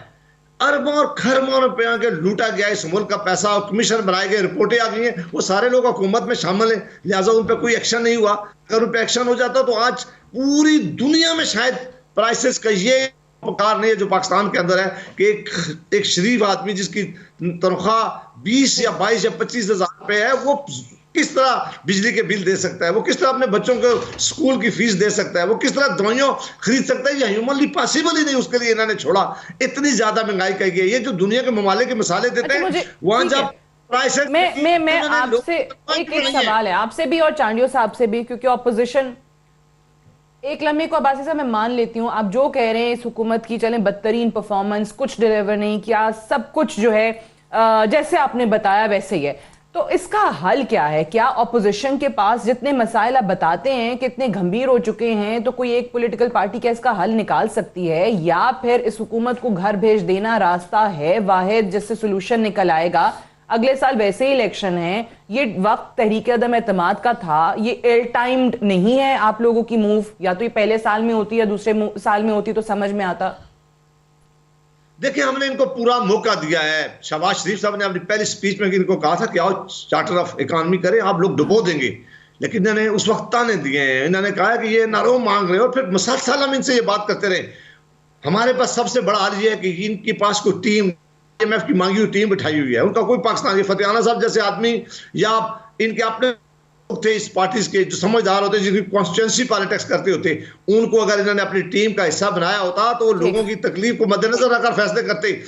अरबों और खरबों रुपया के लूटा गया इस मुल्क का पैसा, और कमीशन बनाए गए, रिपोर्टें आ गई हैं, वो सारे लोग हुकूमत में शामिल हैं, लिहाजा उन पर कोई एक्शन नहीं हुआ। अगर उन पर एक्शन हो जाता तो आज पूरी दुनिया में शायद प्राइसेस का ये पुकार नहीं है जो पाकिस्तान के अंदर है कि एक शरीफ आदमी जिसकी तनख्वाह 20 या 22 या 25 हज़ार रुपये है, वो किस तरह बिजली के बिल दे सकता है, वो किस तरह अपने बच्चों को स्कूल की फीस दे सकता है, वो किस तरह दवाइयाँ खरीद सकता है। ये ह्यूमनली पॉसिबल ही नहीं, उसके लिए इन्होंने छोड़ा। इतनी ज्यादा महंगाई की गई है। ये जो दुनिया के ममालिक के मिसालें देते हैं, वहां जब प्राइसेस मैं आपसे एक सवाल है, आपसे भी और चांडियो साहब से भी, क्योंकि ऑपोजिशन एक लम्हे को अब्बासी साहब मैं मान लेती हूँ, आप जो कह रहे हैं इस हुकूमत की चलें बदतरीन परफॉर्मेंस, कुछ डिलीवर नहीं किया, सब कुछ जो है जैसे आपने बताया वैसे ही है, तो इसका हल क्या है? क्या ऑपोजिशन के पास जितने मसाइल आप बताते हैं कितने गंभीर हो चुके हैं, तो कोई एक पॉलिटिकल पार्टी क्या इसका हल निकाल सकती है, या फिर इस हुकूमत को घर भेज देना रास्ता है वाहिद जिससे सोल्यूशन निकल आएगा? अगले साल वैसे ही इलेक्शन है, ये वक्त तहरीक अदम एतमाद का था, ये एयर टाइम्ड नहीं है आप लोगों की मूव, या तो ये पहले साल में होती या दूसरे साल में होती तो समझ में आता। देखिए, हमने इनको पूरा मौका दिया है। शहबाज शरीफ साहब ने अपनी पहली स्पीच में इनको कहा था कि आओ चार्टर ऑफ इकोनॉमी करें, आप लोग डुबो देंगे, लेकिन इन्होंने उस वक्त ताने दिए हैं। इन्होंने कहा कि ये नारो मांग रहे हो, फिर मुसलसल हम इनसे ये बात करते रहे। हमारे पास सबसे बड़ा हाल ये है कि इनके पास कोई टीम, IMF की मांगी हुई टीम बिठाई हुई है, उनका कोई पाकिस्तान, फतेहाना साहब जैसे आदमी या इनके अपने थे इस पार्टीज के जो समझदार होते, जिनकी कॉन्स्टिट्यूंसी पॉलिटिक्स करते होते, उनको अगर इन्होंने अपनी टीम का हिस्सा बनाया होता तो लोगों की तकलीफ को मद्देनजर रखकर फैसले करते।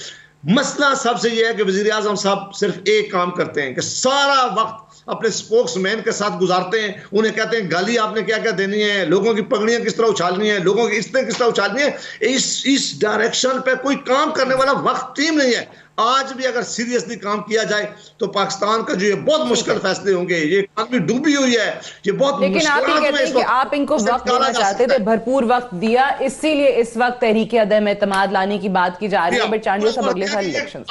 मसला सबसे यह है कि वजीर आजम साहब सिर्फ एक काम करते हैं कि सारा वक्त अपने स्पोक्समैन के साथ गुजारते हैं। उन्हें कहते हैं गाली आपने क्या क्या देनी है, लोगों की पगड़ियां किस तरह उछालनी है, लोगों की इज्जतें किस तरह उछालनी है। इस डायरेक्शन पे कोई काम करने वाला वक्त टीम नहीं है। आज भी अगर सीरियसली काम किया जाए तो पाकिस्तान का जो ये बहुत मुश्किल फैसले होंगे। ये इकॉनमी डूबी हुई है, ये बहुत, लेकिन आप ही कहते हैं कि आप इनको वक्त देना चाहते थे, भरपूर वक्त दिया, इसीलिए इस वक्त तहरीक अदम एतमाद लाने की बात की जा रही है। बट चांडियो साहब अगले साल इलेक्शन,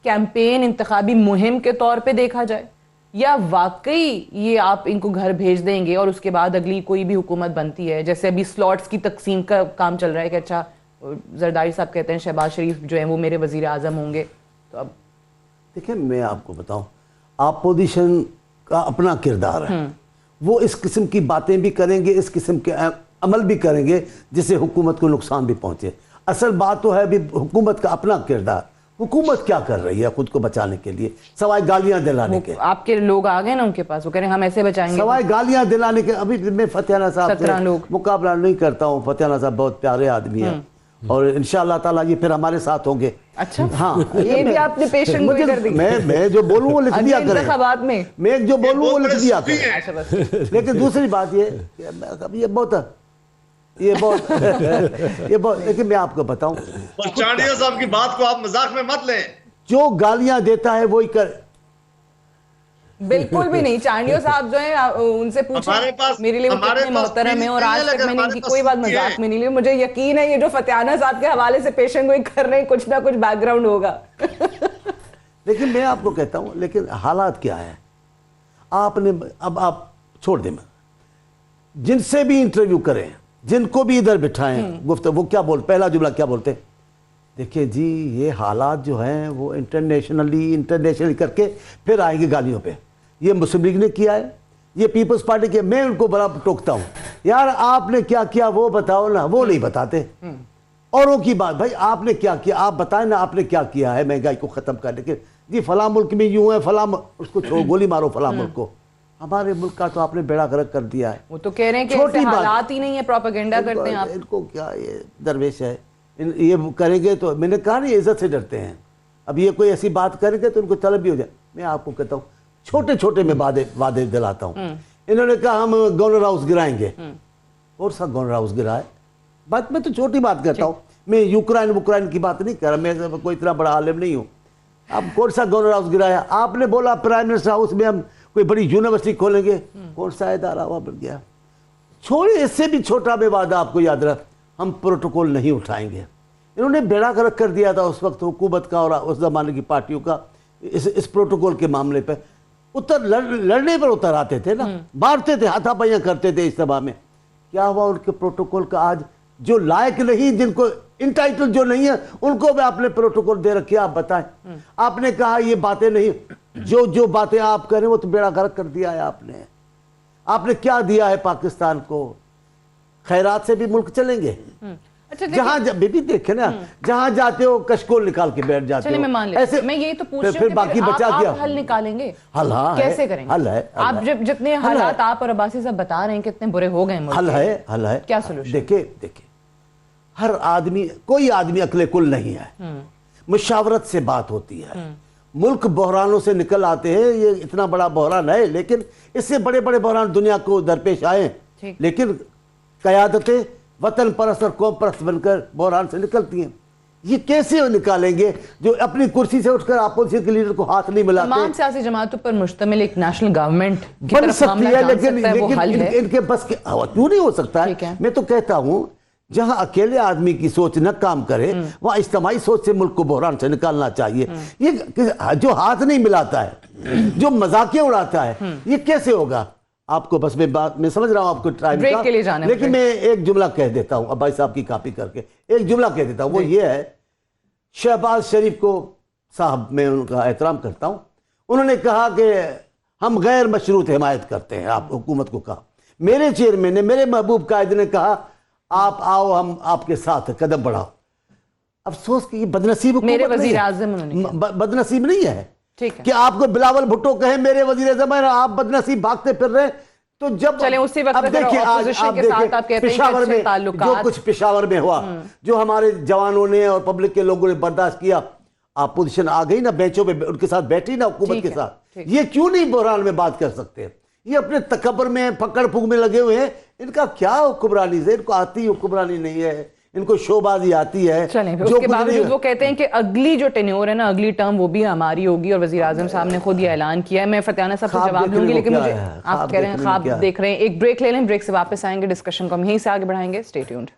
कैंपेन इंतखाबी मुहिम के तौर पे देखा जाए, या वाकई ये आप इनको घर भेज देंगे और उसके बाद अगली कोई भी हुकूमत बनती है, जैसे अभी स्लॉट्स की तकसीम का काम चल रहा है कि अच्छा जरदारी साहब कहते हैं शहबाज शरीफ जो है वो मेरे वजीर आजम होंगे, तो अब देखिए मैं आपको बताऊं, अपोजिशन का अपना किरदार है, वो इस किस्म की बातें भी करेंगे, इस किस्म के अमल भी करेंगे जिससे हुकूमत को नुकसान भी पहुंचे। असल बात तो है भी हुकूमत का अपना किरदार। हुकूमत क्या कर रही है खुद को बचाने के लिए, सवाए गालियां दिलाने के? आपके लोग आ गए ना उनके पास, वो कह रहे हैं हम ऐसे बचाएंगे, सवाए गालियां दिलाने के। अभी मैं फतेहाना साहब 17 लोग मुकाबला नहीं करता हूँ, फतेहाना साहब बहुत प्यारे आदमी हैं और इंशाअल्लाह ताला ये फिर हमारे साथ होंगे। अच्छा, हाँ, ये भी आपने पेशेंट मुझे कर दी। मैं जो बोलूँ वो लिख दिया करें, मैं जो बोलूँ वो लिख दिया करें। लेकिन दूसरी बात ये बहुत लेकिन मैं आपको बताऊं, चांडियो साहब की बात को आप मजाक में मत लें। जो गालियां देता है वही कर, बिल्कुल भी नहीं। चांडियो साहब जो है उनसे पूछा, मेरे लिए वो कितने मोहतरम है और आज तक मैंने इनकी कोई बात मजाक में नहीं ली। मुझे यकीन है ये जो फतेहाना साहब के हवाले से पेशेंट गोई कर रहे हैं, कुछ ना कुछ बैकग्राउंड होगा। लेकिन मैं आपको कहता हूं, लेकिन हालात क्या है आपने, अब आप छोड़ दें, जिनसे भी इंटरव्यू करें, जिनको भी इधर बिठाएं, गुफ्तगू वो क्या बोल, पहला जुमला क्या बोलते हैं? देखिए जी ये हालात जो हैं वो इंटरनेशनली करके फिर आएंगे गालियों पे। ये मुस्लिम लीग ने किया है, ये पीपल्स पार्टी के, मैं उनको बड़ा टोकता हूँ, यार आपने क्या किया वो बताओ ना, वो नहीं बताते। औरों की बात, भाई आपने क्या किया आप बताएं ना, आपने क्या किया है महंगाई को ख़त्म करने के? जी फला मुल्क में यूँ है, फला उसको छोड़ गोली मारो फला मुल्क को। हमारे मुल्क का तो आपने बेड़ा गर्क कर दिया है। वो तो कह रहे हैं कि छोटी हालात ही नहीं है, प्रोपेगेंडा करते हैं आप। इनको क्या, ये दरवेश है, ये करेंगे तो मैंने कहा नहीं, इज्जत से डरते हैं। अब ये कोई ऐसी बात करेंगे तो इनको तलब भी हो जाए। मैं आपको कहता हूँ छोटे छोटे में वादे दिलाता हूँ। इन्होंने कहा हम गवर्नर हाउस गिराएंगे, और सा गवर्नर हाउस गिराए, बात मैं तो छोटी बात करता हूँ, मैं यूक्रेन की बात नहीं कर रहा, मैं कोई इतना बड़ा आलिम नहीं हूँ। अब कौन सा गवर्नर हाउस गिराया? आपने बोला प्राइम मिनिस्टर हाउस में हम कोई बड़ी यूनिवर्सिटी खोलेंगे, कौन सा इदारा हुआ बन गया? छोड़िए, इससे भी छोटा में वादा आपको याद रख, हम प्रोटोकॉल नहीं उठाएंगे। इन्होंने बेड़ा गर्क कर दिया था उस वक्त हुकूमत का और उस जमाने की पार्टियों का इस प्रोटोकॉल के मामले पे। लड़ने पर उतर आते थे ना, मारते थे, हाथापाइयां करते थे इज्तिमा में। क्या हुआ उनके प्रोटोकॉल का? आज जो लायक नहीं, जिनको इंटाइटल जो नहीं है, उनको भी आपने प्रोटोकॉल दे रखी है। आप बताएं, आपने कहा ये बातें नहीं, जो बातें आप करें वो तो बेड़ा गर्क कर दिया है आपने। आपने क्या दिया है पाकिस्तान को? खैरात से भी मुल्क चलेंगे। अच्छा, जहां बेबी देखे ना, जहां जाते हो कशकोल निकाल के बैठ जाते हो। मैं मान लेती हूं, मैं यही तो पूछ रही हूं फिर बाकी बचा क्या? हल निकालेंगे, हल कैसे करेंगे? हल है। आप जब जितने हालात आप और अब्बासी साहब बता रहे हैं कितने बुरे हो गए, हल है। क्या सोल्यूशन? देखिए, हर आदमी, कोई आदमी अकले कुल नहीं है। मुशावरत से बात होती है। मुल्क बहरानों से निकल आते हैं, ये इतना बड़ा बहरान है, लेकिन इससे बड़े बड़े बहरान दुनिया को दरपेश आए, लेकिन क़यादतें वतन परस्त और कौम परस्त बनकर बहरान से निकलती हैं। ये कैसे निकालेंगे जो अपनी कुर्सी से उठकर अपोजिशन के लीडर को हाथ नहीं मिलाते? तमाम सियासी जमातों पर मुश्तमिल एक नेशनल गवरनमेंट बन सकती है, लेकिन इनके बस क्यों नहीं हो सकता है? मैं तो कहता हूं जहां अकेले आदमी की सोच न काम करे, वहां इज्तिमाई सोच से मुल्क को बहरान से निकालना चाहिए। ये जो हाथ नहीं मिलाता है, जो मजाकियां उड़ाता है, ये कैसे होगा? आपको बस मैं समझ रहा हूं आपको टाइम ब्रेक के लिए जाना है, लेकिन मैं एक जुमला कह देता हूं, अब भाई साहब की कॉपी करके एक जुमला कह देता हूं, वो ये है। शहबाज शरीफ को साहब मैं उनका एहतराम करता हूं, उन्होंने कहा कि हम गैर मशरूत हिमायत करते हैं। आप हुकूमत को कहा, मेरे चेयरमैन ने, मेरे महबूब कायद ने कहा आप आओ, हम आपके साथ कदम बढ़ाओ। अफसोस कि ये बदनसीब मेरे वजीर आज़म बदनसीब नहीं है, ठीक है कि आपको बिलावल भुट्टो कहे मेरे वजीर आज़म है, आप बदनसीब भागते फिर रहे। तो जब चले उसी वक्त अब देखिए, आज आप देखिए पेशावर में जो कुछ पेशावर में हुआ, जो हमारे जवानों ने और पब्लिक के लोगों ने बर्दाश्त किया, अपोजिशन आ गई ना बेंचों पे, उनके साथ बैठी ना हुकूमत के साथ। ये क्यों नहीं बहरान में बात कर सकते? ये अपने तकबर में, फकड़ फूक में लगे हुए हैं। इनका क्या हुक्मरानी से, इनको आती हुक्मरानी नहीं है, इनको शोबाजी आती है। चलें, उसके बावजूद वो कहते हैं कि अगली जो टेन्योर है ना, अगली टर्म वो भी हमारी होगी, और वजीर आजम साहब ने खुद ये ऐलान किया है। मैं फतियाना साहब से जवाब लूंगी, लेकिन मुझे आप कह रहे हैं ख्वाब देख रहे हैं। एक ब्रेक ले लें, ब्रेक से वापस आएंगे, डिस्कशन को हम यहीं से आगे बढ़ाएंगे। Stay tuned.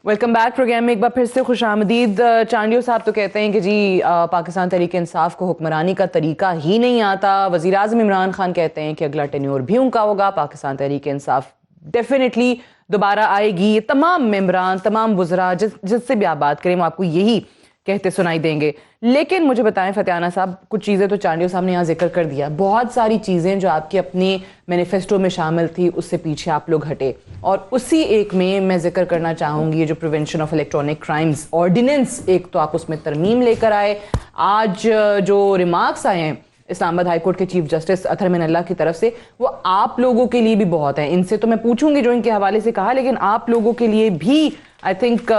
Welcome back programme में एक बार फिर से खुश आमदीद। चांडियो साहब तो कहते हैं कि जी पाकिस्तान तहरीक इंसाफ को हुक्मरानी का तरीका ही नहीं आता। वज़ीर आज़म इमरान खान कहते हैं कि अगला टेन्योर भी उनका होगा, पाकिस्तान तहरीक इंसाफ डेफिनेटली दोबारा आएगी। ये तमाम मेंबरान, तमाम वुज़रा जिससे भी आप बात करें वो आपको यही कहते सुनाई देंगे। लेकिन मुझे बताएं फतियाना साहब, कुछ चीज़ें तो चांडियो साहब ने यहाँ जिक्र कर दिया, बहुत सारी चीज़ें जो आपकी अपने मैनिफेस्टो में शामिल थी उससे पीछे आप लोग हटे, और उसी एक में मैं जिक्र करना चाहूँगी ये जो prevention of electronic crimes ordinance, एक तो आप उसमें तरमीम लेकर आए। आज जो रिमार्क्स आए हैं इस्लामाबाद हाई कोर्ट के चीफ जस्टिस अतहर मिनल्लाह की तरफ से, वो आप लोगों के लिए भी बहुत है। इनसे तो मैं पूछूंगी जो इनके हवाले से कहा, लेकिन आप लोगों के लिए भी आई थिंक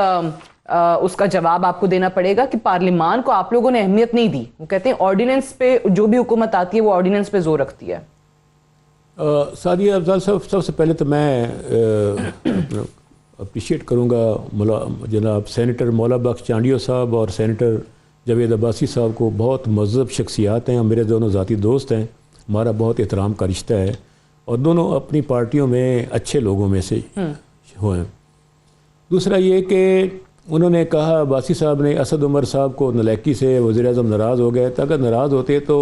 उसका जवाब आपको देना पड़ेगा कि पार्लियामान को आप लोगों ने अहमियत नहीं दी। वो कहते हैं ऑर्डिनेंस पे जो भी हुकूमत आती है वो ऑर्डिनेंस पे जोर रखती है। सादिया अफजाल साहब, सबसे पहले तो मैं अप्रिशिएट करूँगा जनाब सेनेटर मौला बख्श चांडियो साहब और सेनेटर जावेद अब्बासी साहब को। बहुत मज़हब शख्सियात हैं और मेरे दोनों ज़ाती दोस्त हैं, हमारा बहुत एहतराम का रिश्ता है, और दोनों अपनी पार्टियों में अच्छे लोगों में से हुए हैं। दूसरा ये कि उन्होंने कहा, अब्बासी साहब ने, असद उमर साहब को नलायकी से वज़ीर आज़म नाराज़ हो गए। तो अगर नाराज़ होते तो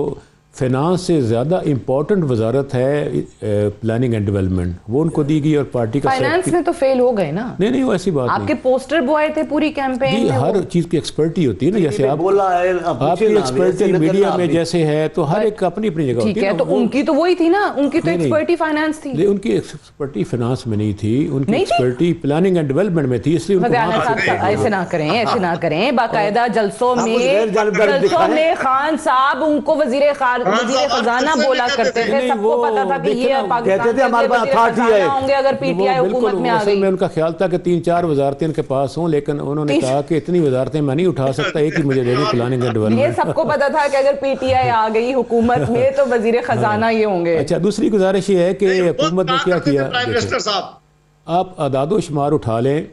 फाइनेंस से ज़्यादा इम्पॉर्टेंट वजारत है प्लानिंग एंड डेवलपमेंट, वो उनको दी गई और पार्टी का फाइनेंस में तो फेल हो गए ना। नहीं वो ऐसी बात आपके पोस्टर बॉय थे पूरी कैंपेन में। हर चीज़ की एक्सपर्टी होती है ना, जैसे आप बोला है आपकी एक्सपर्टी मीडिया में जैसे है, तो हर एक अपनी अपनी जगह होती है। तो उनकी तो वही थी ना, उनकी तो एक्सपर्टी फाइनेंस थी। उनकी एक्सपर्टी फाइनेंस में नहीं थी, उनकी एक्सपर्टी प्लानिंग एंड डेवलपमेंट में थी, इसलिए ऐसे ना करें, ऐसे ना करें। बाकायदा जलसों में खान साहब उनको वजीर तो वजीर खजाना बोला करते थे, नहीं, सबको पता था कि ये पाकिस्तान कहते थे हमारे पास अथॉरिटी है होंगे अगर पीटीआई हुकूमत में आ गई। में उनका ख्याल था कि 3-4 वजारतें उनके पास हों, लेकिन उन्होंने कहा कि इतनी वजारतें मैं नहीं उठा सकता, एक ही मुझे दे दें प्लानिंग एंड ये डेवलपमेंट। सबको पता था कि अगर पीटीआई आ गई हुकूमत में तो वजीर खजाना ये होंगे। अच्छा, दूसरी गुजारिश ये है कि हुकूमत ने क्या किया, प्राइम मिनिस्टर साहब आप अदादो शुमार उठा लें।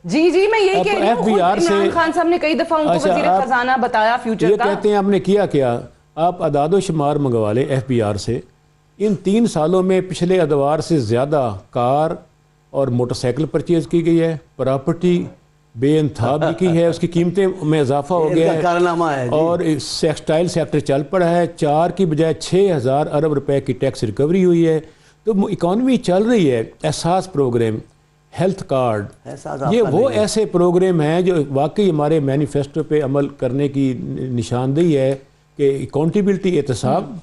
जी जी, मैं यही कह रही हूँ, खुद FBR से- इमरान खान साहब ने कई दफा उनको अच्छा, वजीर आप खजाना बताया फ्यूचर ये का। कहते हैं आपने किया क्या, आप अदादो शुमार मंगवा लें FBR से। इन 3 सालों में पिछले अदवार से ज़्यादा कार और मोटरसाइकिल परचेज की गई है, प्रॉपर्टी बेइंतहाब भी की है, उसकी कीमतें में इजाफा हो गया है, कारनामा है जी। और टेक्सटाइल सेक्टर चल पड़ा है। 4 की बजाय 6,000 अरब रुपए की टैक्स रिकवरी हुई है, तो इकॉनमी चल रही है। एहसास प्रोग्राम, हेल्थ कार्ड, एहसास ये आपका वो नहीं है। ऐसे प्रोग्राम हैं जो वाकई हमारे मैनिफेस्टो पे अमल करने की निशानदेही है कि अकाउंटेबिलिटी, एहतसाब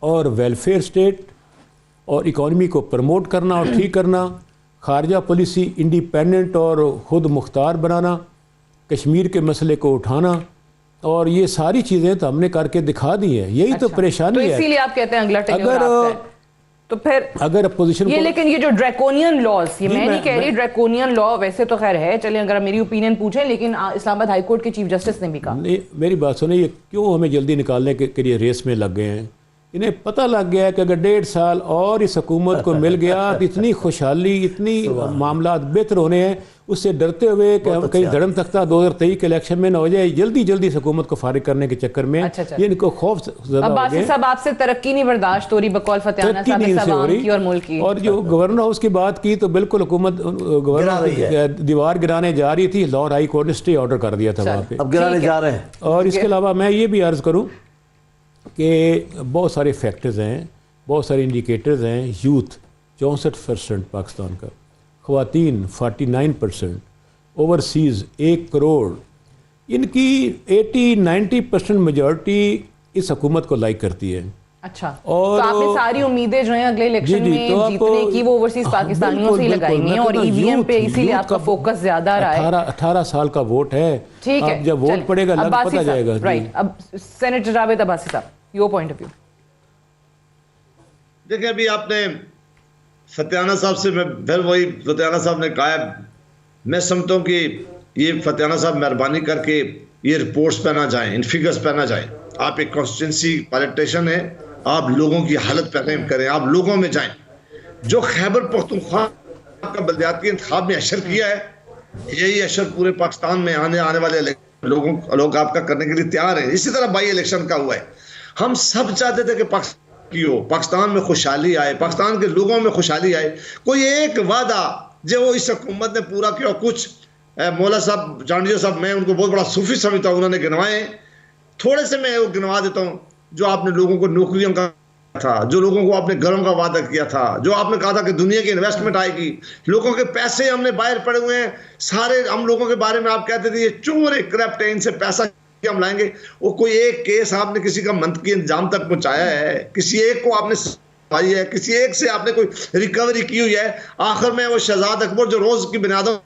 और वेलफेयर स्टेट और इकॉनमी को प्रमोट करना और ठीक करना, खारजा पॉलिसी इंडिपेंडेंट और खुद मुख्तार बनाना, कश्मीर के मसले को उठाना, और ये सारी चीज़ें तो हमने करके दिखा दी हैं। यही तो अच्छा, परेशानी तो है। इसीलिए आप कहते हैं अगला टेन्योर अगर आपका है। तो फिर अगर अपोजिशन ये, लेकिन ये जो ड्रैकोनियन लॉज, ये जी, मैं नहीं कह रही मैं- ड्रैकोनियन लॉ वैसे तो खैर है, चलिए अगर आप मेरी ओपिनियन पूछें, लेकिन इस्लामाबाद हाई कोर्ट के चीफ जस्टिस ने भी कहा। नहीं, मेरी बात सुनिए, ये क्यों हमें जल्दी निकालने के लिए रेस में लग गए हैं? इन्हें पता लग गया है कि अगर 1.5 साल और इस हुकूमत को मिल गया तो इतनी खुशहाली, इतनी मामला बेहतर होने हैं, उससे डरते हुए कि हम कहीं धर्म तख्ता 2023 के इलेक्शन में न हो जाए, जल्दी जल्दी इस हुकूमत को फारिग करने के चक्कर में अच्छा। ये इनको खौफ ज़्यादा अब हो बासित गया। साहब, आपसे तरक्की नहीं बर्दाश्त हो रही बकौल फतेहाना तरक्की साहब, नहीं इस इनसे हो अवाम रही। की और मुल्क की। और जो गवर्नर हाउस की बात की तो बिल्कुल हुकूमत गिरा रही गवर्नर दीवार गिराने जा रही थी। लाहौर हाई कोर्ट ने स्टे ऑर्डर कर दिया था वहाँ पे। अब गिराने ठीक है। जा रहे हैं। और इसके अलावा मैं ये भी अर्ज़ करूं कि बहुत सारे फैक्टर्स हैं, बहुत सारे इंडिकेटर्स हैं। यूथ 64% पाकिस्तान का, ख़वातीन 49%, ओवरसीज़ 1 करोड़, इनकी 80-90% मेजॉरिटी इस हुकूमत को लाइक करती है। अच्छा, और तो आपने सारी उम्मीदें जो हैं अगले इलेक्शन जी, में तो आप- जीतने की वो ओवरसीज हाँ, पाकिस्तानियों से ही बिल्कुल, लगाई हुई हैं, और बिल्कुल। ईवीएम पे यूथ इसीलिए आपका फोकस ज्यादा रहा है। 18 साल का वोट है। ठीक है, अब जब वोट चलिए। पड़ेगा लग अब्बासी पता साहब, जाएगा। जी। राइट। अब सेनेटर जावेद अब्बासी साहब, योर पॉइंट ऑफ व्यू। देखिए, अभी आपने फतेहाना साहब से, मैं फिर वही फतेहाना साहब ने कहा, मैं समझता हूँ कि ये फतेहाना साहब मेहरबानी करके ये रिपोर्ट्स पे ना जाएं, इन फिगर्स पे ना जाएं। आप एक कॉन्स्टिट्यूंसी पॉलिटिशियन हैं, आप लोगों की हालत पे रहम करें, आप लोगों में जाएं। जो खैबर पख्तूनख्वा का बलदियाती इंतखाब में अशर किया है, यही अशर पूरे पाकिस्तान में आने वाले लोग आपका करने के लिए तैयार हैं। इसी तरह बाई इलेक्शन का हुआ है। हम सब चाहते थे कि पाकिस्तान में खुशहाली आए, पाकिस्तान के लोगों में खुशहाली आए। कोई एक वादा जो वो इस हुकूमत ने पूरा किया, कुछ मौला साहब, चांडियो साहब, मैं उनको बहुत बड़ा सूफी समझता हूँ, उन्होंने गिनवाए। थोड़े से मैं वो गिनवा देता हूँ। जो आपने लोगों को नौकरियों का था, जो लोगों को आपने घरों का वादा किया था, जो आपने कहा था कि दुनिया की इन्वेस्टमेंट आएगी, लोगों के पैसे हमने बाहर पड़े हुए हैं सारे। हम लोगों के बारे में आप कहते थे ये चोर है, करप्ट है, इनसे पैसा हम लाएंगे। वो कोई एक केस आपने किसी का मंतकी इंजाम तक पहुंचाया है, किसी एक को आपने सफाई है, किसी एक से आपने कोई रिकवरी की हुई है? आखिर में वो शहजाद अकबर जो रोज की बुनियादों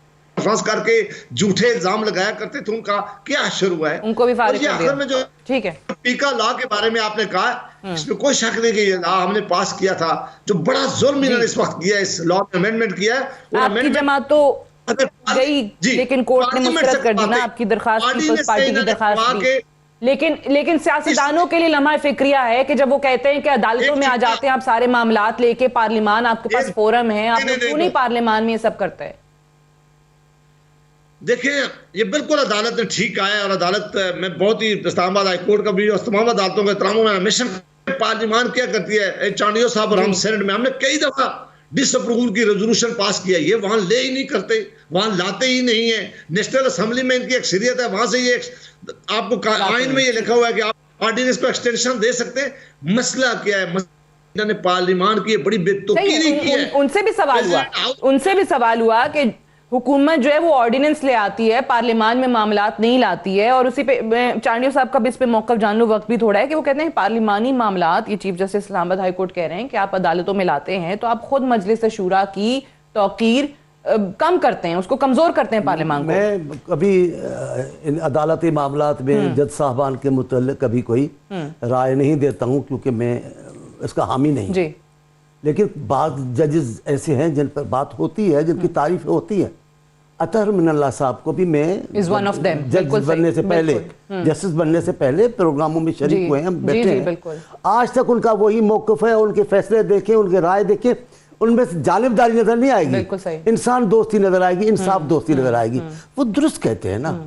फंस करके झूठे इल्जाम लगाया करते थे, उनका क्या शुरू हुआ है? उनको भी फारिग कर आखिर दिया। में जो ठीक है, पीका लॉ के बारे में आपने कहा, इसमें कोई शक नहीं कि ये लॉ हमने पास किया था, जो बड़ा जुल्म इन्होंने इस वक्त किया है, इस लॉ में अमेंडमेंट किया है। और आपकी amendment- जमात तो गई, जी, लेकिन कोर्ट ने पार्लियामेंट मुस्तरद से कर दी ना बातें- आपकी दरखास्त, पीपल्स पार्लियामेंट पार्टी से की इन्होंने दरखास्त कहा दी। लेकिन सियासतदानों के लिए लम्हा फिक्रिया है कि जब वो कहते हैं कि अदालतों में आ जाते हैं आप सारे मामलात लेके, पार्लियामान आपके पास फोरम है, आप लोग क्यों नहीं पार्लियामान में ये सब करते हैं? देखिए, ये बिल्कुल अदालत ने ठीक कहा है, और अदालत में बहुत ही इस्लामाबाद हाई कोर्ट का भी और तमाम अदालतों के एहतराम में हमेशा पार्लियामान क्या करती है। चांडियो साहब और हम सेनेट में हमने कई दफा डिसअप्रूवल की रेजोल्यूशन पास किया, ये वहां ले ही नहीं करते, वहां लाते ही नहीं है। नेशनल असेंबली में इनकी अक्सरियत है, वहां से ये आपको आइन में ये लिखा हुआ है कि आप ऑर्डिनेंस को एक्सटेंशन दे सकते हैं। मसला क्या है? इन्होंने पार्लियामान की बड़ी बेतुकीरी की है। उनसे भी सवाल हुआ कि हुकूमत जो है वो ऑर्डिनेंस ले आती है, पार्लियामान में मामलात नहीं लाती है। और उसी पे चांडियो साहब का भी इस पे मौक़िफ़ जान लो, वक्त भी थोड़ा है, कि वो कहते हैं पार्लियामानी मामलात, ये chief justice Islamabad high court कह रहे हैं कि आप अदालतों में लाते हैं तो आप खुद मजलिस शूरा की तौकीर कम करते हैं, उसको कमजोर करते हैं पार्लियामान को? मैं कभी इन अदालती मामलात में जज साहबान के मुतल्लिक कभी कोई राय नहीं देता हूँ, क्योंकि मैं इसका हामी नहीं। जी। लेकिन बाद जजेस ऐसे हैं जिन पर बात होती है, जिनकी तारीफ होती है। अतहर मिनल्लाह साहब को भी मैं जज बनने से पहले, जस्टिस बनने से पहले प्रोग्रामों में शरीक हुए हैं, बैठे हैं। आज तक उनका वही मौक़िफ़ है, उनके फैसले देखे, उनके राय देखे, उनमें से जानिबदारी नजर नहीं आएगी, इंसान दोस्ती नजर आएगी, इंसाफ दोस्ती नजर आएगी। वो दुरुस्त कहते हैं ना,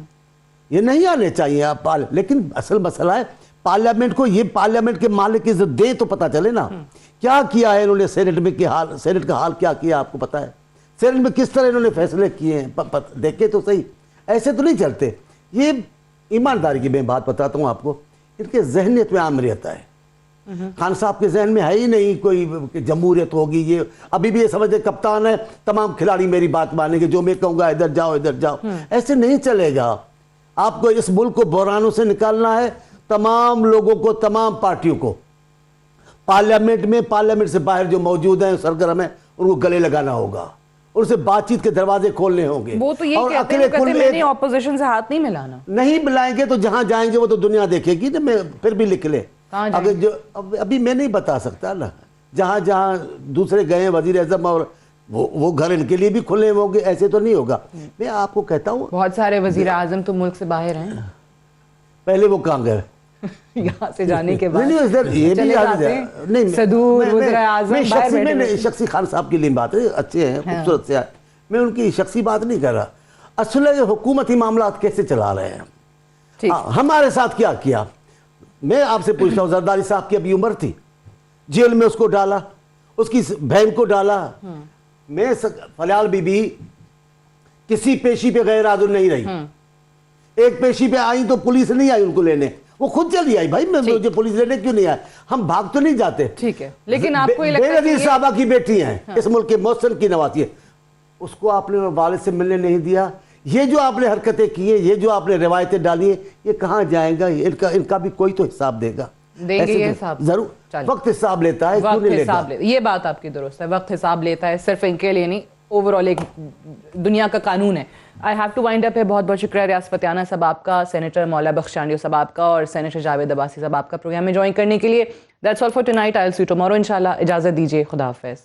ये नहीं आने चाहिए आप। लेकिन असल मसला है पार्लियामेंट को, ये पार्लियामेंट के मालिक की इज्जत दे तो पता चले ना क्या किया है इन्होंने। सेनेट में सेनेट का हाल क्या किया आपको पता है? सेनेट में किस तरह इन्होंने फैसले किए हैं देखे तो सही। ऐसे तो नहीं चलते। ये ईमानदारी की मैं बात बताता हूँ आपको, इनके जहनियत में आम रहता है। खान साहब के जहन में है ही नहीं कोई जमहूरियत होगी। ये अभी भी ये समझते कप्तान है, तमाम खिलाड़ी मेरी बात मानेंगे, जो मैं कहूँगा इधर जाओ इधर जाओ। ऐसे नहीं चलेगा। आपको इस मुल्क को बहरानों से निकालना है। तमाम लोगों को, तमाम पार्टियों को पार्लियामेंट में, पार्लियामेंट से बाहर जो मौजूद हैं सरगर्म हैं, उनको गले लगाना होगा, उनसे बातचीत के दरवाजे खोलने होंगे। वो तो ये कहते हैं ऑपोजिशन से हाथ नहीं मिलाना। नहीं मिलाएंगे तो जहां जाएंगे वो तो दुनिया देखेगी ना। मैं फिर भी लिख ले, अगर जो अभी मैं नहीं बता सकता ना, जहां जहां दूसरे गए वजीर आजम और वो घर इनके लिए भी खुले होंगे, ऐसे तो नहीं होगा। मैं आपको कहता हूँ बहुत सारे वजीर आजम तो मुल्क से बाहर हैं। पहले वो कहाँ गए? यहाँ से जाने के बाद नहीं, ये भी नहीं, शख्सी खान साहब के लिए बात है, अच्छे हैं, खूबसूरत से। मैं उनकी शख्सी बात नहीं कर रहा। असल है हुकूमती मामला कैसे चला रहे हैं, हमारे साथ क्या किया। मैं आपसे पूछता हूँ, जरदारी साहब की अभी उम्र थी, जेल में उसको डाला, उसकी बहन को डाला। मैं फलाल बीबी किसी पेशी पे गैर हाजिर नहीं रही। एक पेशी पे आई तो पुलिस नहीं आई उनको लेने, वो खुद चली आई। भाई मुझे पुलिस लेने क्यों नहीं आए? हम भाग तो नहीं जाते। ठीक है, लेकिन आपको बेनजीर साहबा की बेटी हैं, इस मुल्क के मोहसिन की नवाती है, उसको आपने वालिद से मिलने नहीं दिया। ये जो आपने हरकतें की है, ये जो आपने रिवायतें डाली है, ये कहाँ जाएगा? इनका भी कोई तो हिसाब देगा। देंगे ये हिसाब जरूर, वक्त हिसाब लेता है, क्यों नहीं लेता? ये बात आपकी दुरुस्त है, वक्त हिसाब लेता है, सिर्फ इनके लिए नहीं, ओवरऑल एक दुनिया का कानून है। I have to wind up है। बहुत बहुत शुक्रिया रियाज फतियाना साहब आपका, सेनेटर मौला बख्शांडियो साहब आपका और सेनेटर जावेद अब्बासी साहब आपका प्रोग्राम में ज्वाइन करने के लिए। That's all for tonight. I will see you tomorrow इंशाल्लाह। इजाजत दीजिए, खुदा हाफिज़।